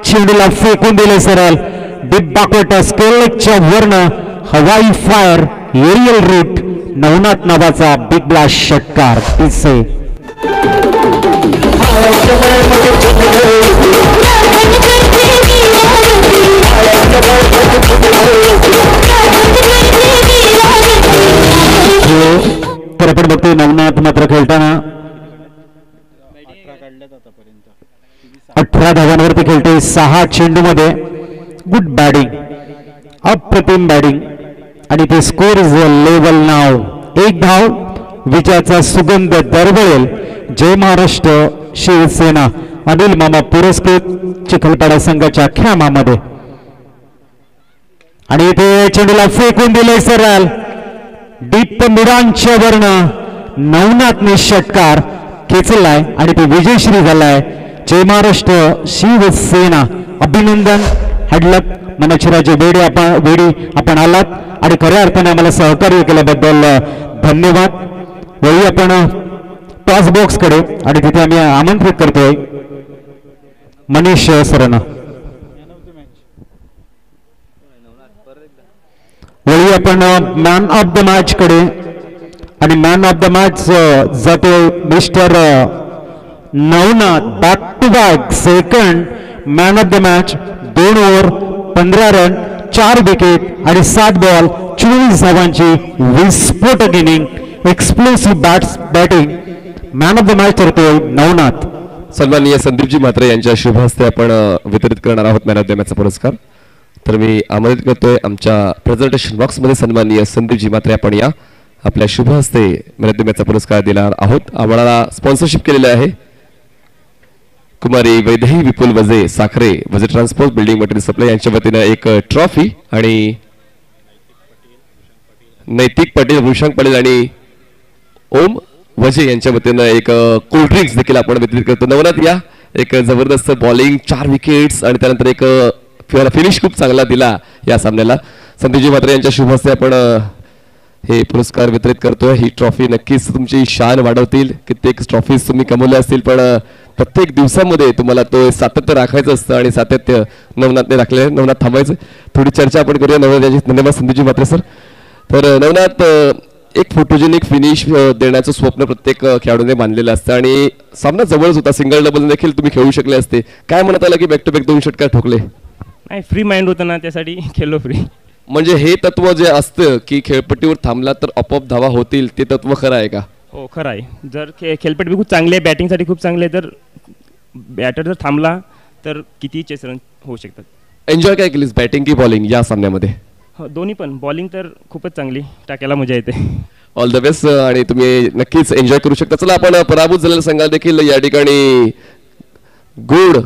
चेंडूला फेकून दिले सरळ डीप बॅकवर्ड स्केलच्या वरनं हवाई फायर एरियल रूट. नवनाथ नावाचा बिग ब्लास्ट षटकार. तिसरे तर आपण बघतोय नवनाथ मात्र खेळताना 18 धावांवरती खेळते 6 चेंडूमध्ये. गुड बॅटिंग, अप्रतिम बॅटिंग आणि ते स्कोर इज लेवल नाव. 1 धाव, विजयाचा सुगंध दरवळेल. जय महाराष्ट्र शिवसेना अनिल मामा पुरस्कृत चिखलपाडा संघाच्या खेळामध्ये. आणि इथे चेंडूला फेकून दिले सरळ डीप मिडांच्या वर्ण. नवनाथने षटकार खेचलाय आणि ते विजयश्री झालाय. जय महाराष्ट्र शिवसेना. अभिनंदन. हडलक मनोजराजे वेडी आपण आलात आणि खऱ्या अर्थाने आम्हाला सहकार्य केल्याबद्दल धन्यवाद. वळी आपण टॉस बॉक्स कडे आणि तिथे आम्ही आमंत्रित करतोय मनीष सरांना. वळी आपण मॅन ऑफ द मॅच कडे आणि मॅन ऑफ द मॅच जाते mister Navnath. Back to back second man of the match. 2 over 15 run 4 wicket आणि 7 बॉल 24 धावांची विस्फोटक inning. Explosive batting. Man of the match ठरतोय नवनाथ. सन्माननीय संदीपजी म्हात्रे यांच्या शुभ हस्ते आपण वितरित करणार आहोत मॅन ऑफ द मॅचचा पुरस्कार. तर मी आमंत्रित करतोय आमच्या प्रेझेंटेशन बॉक्स मध्ये सन्माननीय संदीपजी म्हात्रे आपण या आपल्या शुभ हस्ते मॅन ऑफ द मॅचचा पुरस्कार देणार आहोत. आम्हाला स्पॉन्सरशिप केलेले आहे कुमारी वैदेही विपुल वजे साखरे वजे ट्रान्सपोर्ट बिल्डिंग मटेरियल सप्लाय यांच्या वतीनं एक ट्रॉफी आणि नैतिक पाटील वृषांक पाटील आणि ओम वजे यांच्या वतीनं एक कोल्ड ड्रिंक्स देखील आपण वितरित करतो. नवनाथ या एक जबरदस्त बॉलिंग 4 विकेट्स आणि त्यानंतर एक फिनिश खूप चांगला दिला या सामन्याला. संदीपजी म्हात्रे यांच्या शुभ हस्ते आपण हे पुरस्कार वितरित करतोय. ही ट्रॉफी नक्कीच तुमची शान वाढवतील. कित्येक ट्रॉफीज तुम्ही कमवल्या असतील पण प्रत्येक दिवसामध्ये तुम्हाला तो सातत्य राखायचं असतं आणि सातत्य नवनाथने राखले. नवनाथ थांबायचं, थोडी चर्चा आपण करूया नवनाथ यांची. धन्यवाद संदीपजी म्हात्रे सर. तर नवनाथ एक फोटोजेनिक फिनिश देण्याचं स्वप्न प्रत्येक खेळाडूने बांधलेलं असतं आणि सामना जवळच होता. सिंगल डबल देखील तुम्ही खेळू शकले असते. काय म्हणत आला की बॅक टू बॅक 2 षटकार ठोकले? नाही, फ्री माइंड होतं ना त्यासाठी खेळलो फ्री. म्हणजे हे तत्व जे असतं की खेळपट्टीवर थांबला तर आपोआप धावा होतील, ते तत्व खरं आहे का? हो खरं आहे. जर खेळपट्टी खूप चांगली आहे, बॅटिंगसाठी खूप चांगली आहे, तर बॅटर जर थांबला तर किती चेस रन होऊ शकतात. एन्जॉय काय केलीस, बॅटिंग की बॉलिंग या सामन्यामध्ये? हो दोन्ही पण. बॉलिंग तर खूपच चांगली, टाकायला मजा येते. ऑल द बेस्ट आणि तुम्ही नक्कीच एन्जॉय करू शकता. चला आपण पराभूत झालेल्या संघाला देखील या ठिकाणी गोड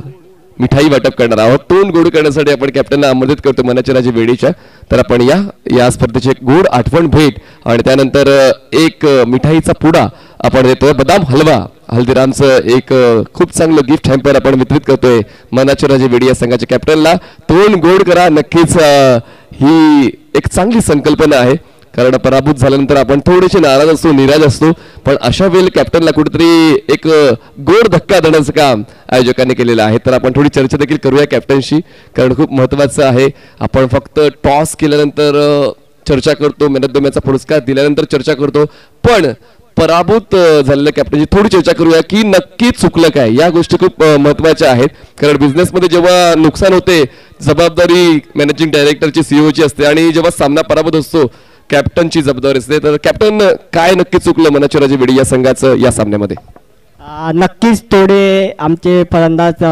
मिठाई वाटप करणार आहोत. तोंड गोड करण्यासाठी आपण कॅप्टनला आमंत्रित करतो मनोजराजे वेडीच्या. तर आपण या स्पर्धेची एक गोड आठवण भेट आणि त्यानंतर एक मिठाईचा पुडा आपण देतोय. बदाम हलवा हल्दीरामचं एक खूप चांगलं गिफ्ट हॅम्पर आपण वितरित करतोय मनोजराजे वेडी या संघाच्या कॅप्टनला. तोंड गोड करा. नक्कीच ही एक चांगली संकल्पना आहे कारण पराभूत झाल्यानंतर आपण थोडेसे नाराज असतो, निराश असतो, पण अशा वेळेला कॅप्टनला कुठेतरी एक गोड धक्का देण्याचं काम आयोजकांनी केलेलं आहे. तर आपण थोडी चर्चा देखील करूया कॅप्टनशी कारण खूप महत्त्वाचं आहे. आपण फक्त टॉस केल्यानंतर चर्चा करतो, मॅन ऑफ द मॅचचा पुरस्कार दिल्यानंतर चर्चा करतो, पण पराभूत झालेल्या कॅप्टनची थोडी चर्चा करूया की नक्की चुकलं काय. या गोष्टी खूप महत्त्वाच्या आहेत कारण बिझनेसमध्ये जेव्हा नुकसान होते जबाबदारी मॅनेजिंग डायरेक्टरची सीईओची असते आणि जेव्हा सामना पराभूत असतो कॅप्टनची जबाबदारी असते. तर कॅप्टन काय नक्की चुकलं मनोजराजे वेडी या संघाचं या सामन्यामध्ये? नक्कीच थोडे आमचे फलंदाज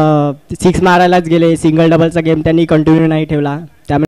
6 मारायलाच गेले. सिंगल डबलचा गेम त्यांनी कंटिन्यू नाही ठेवला.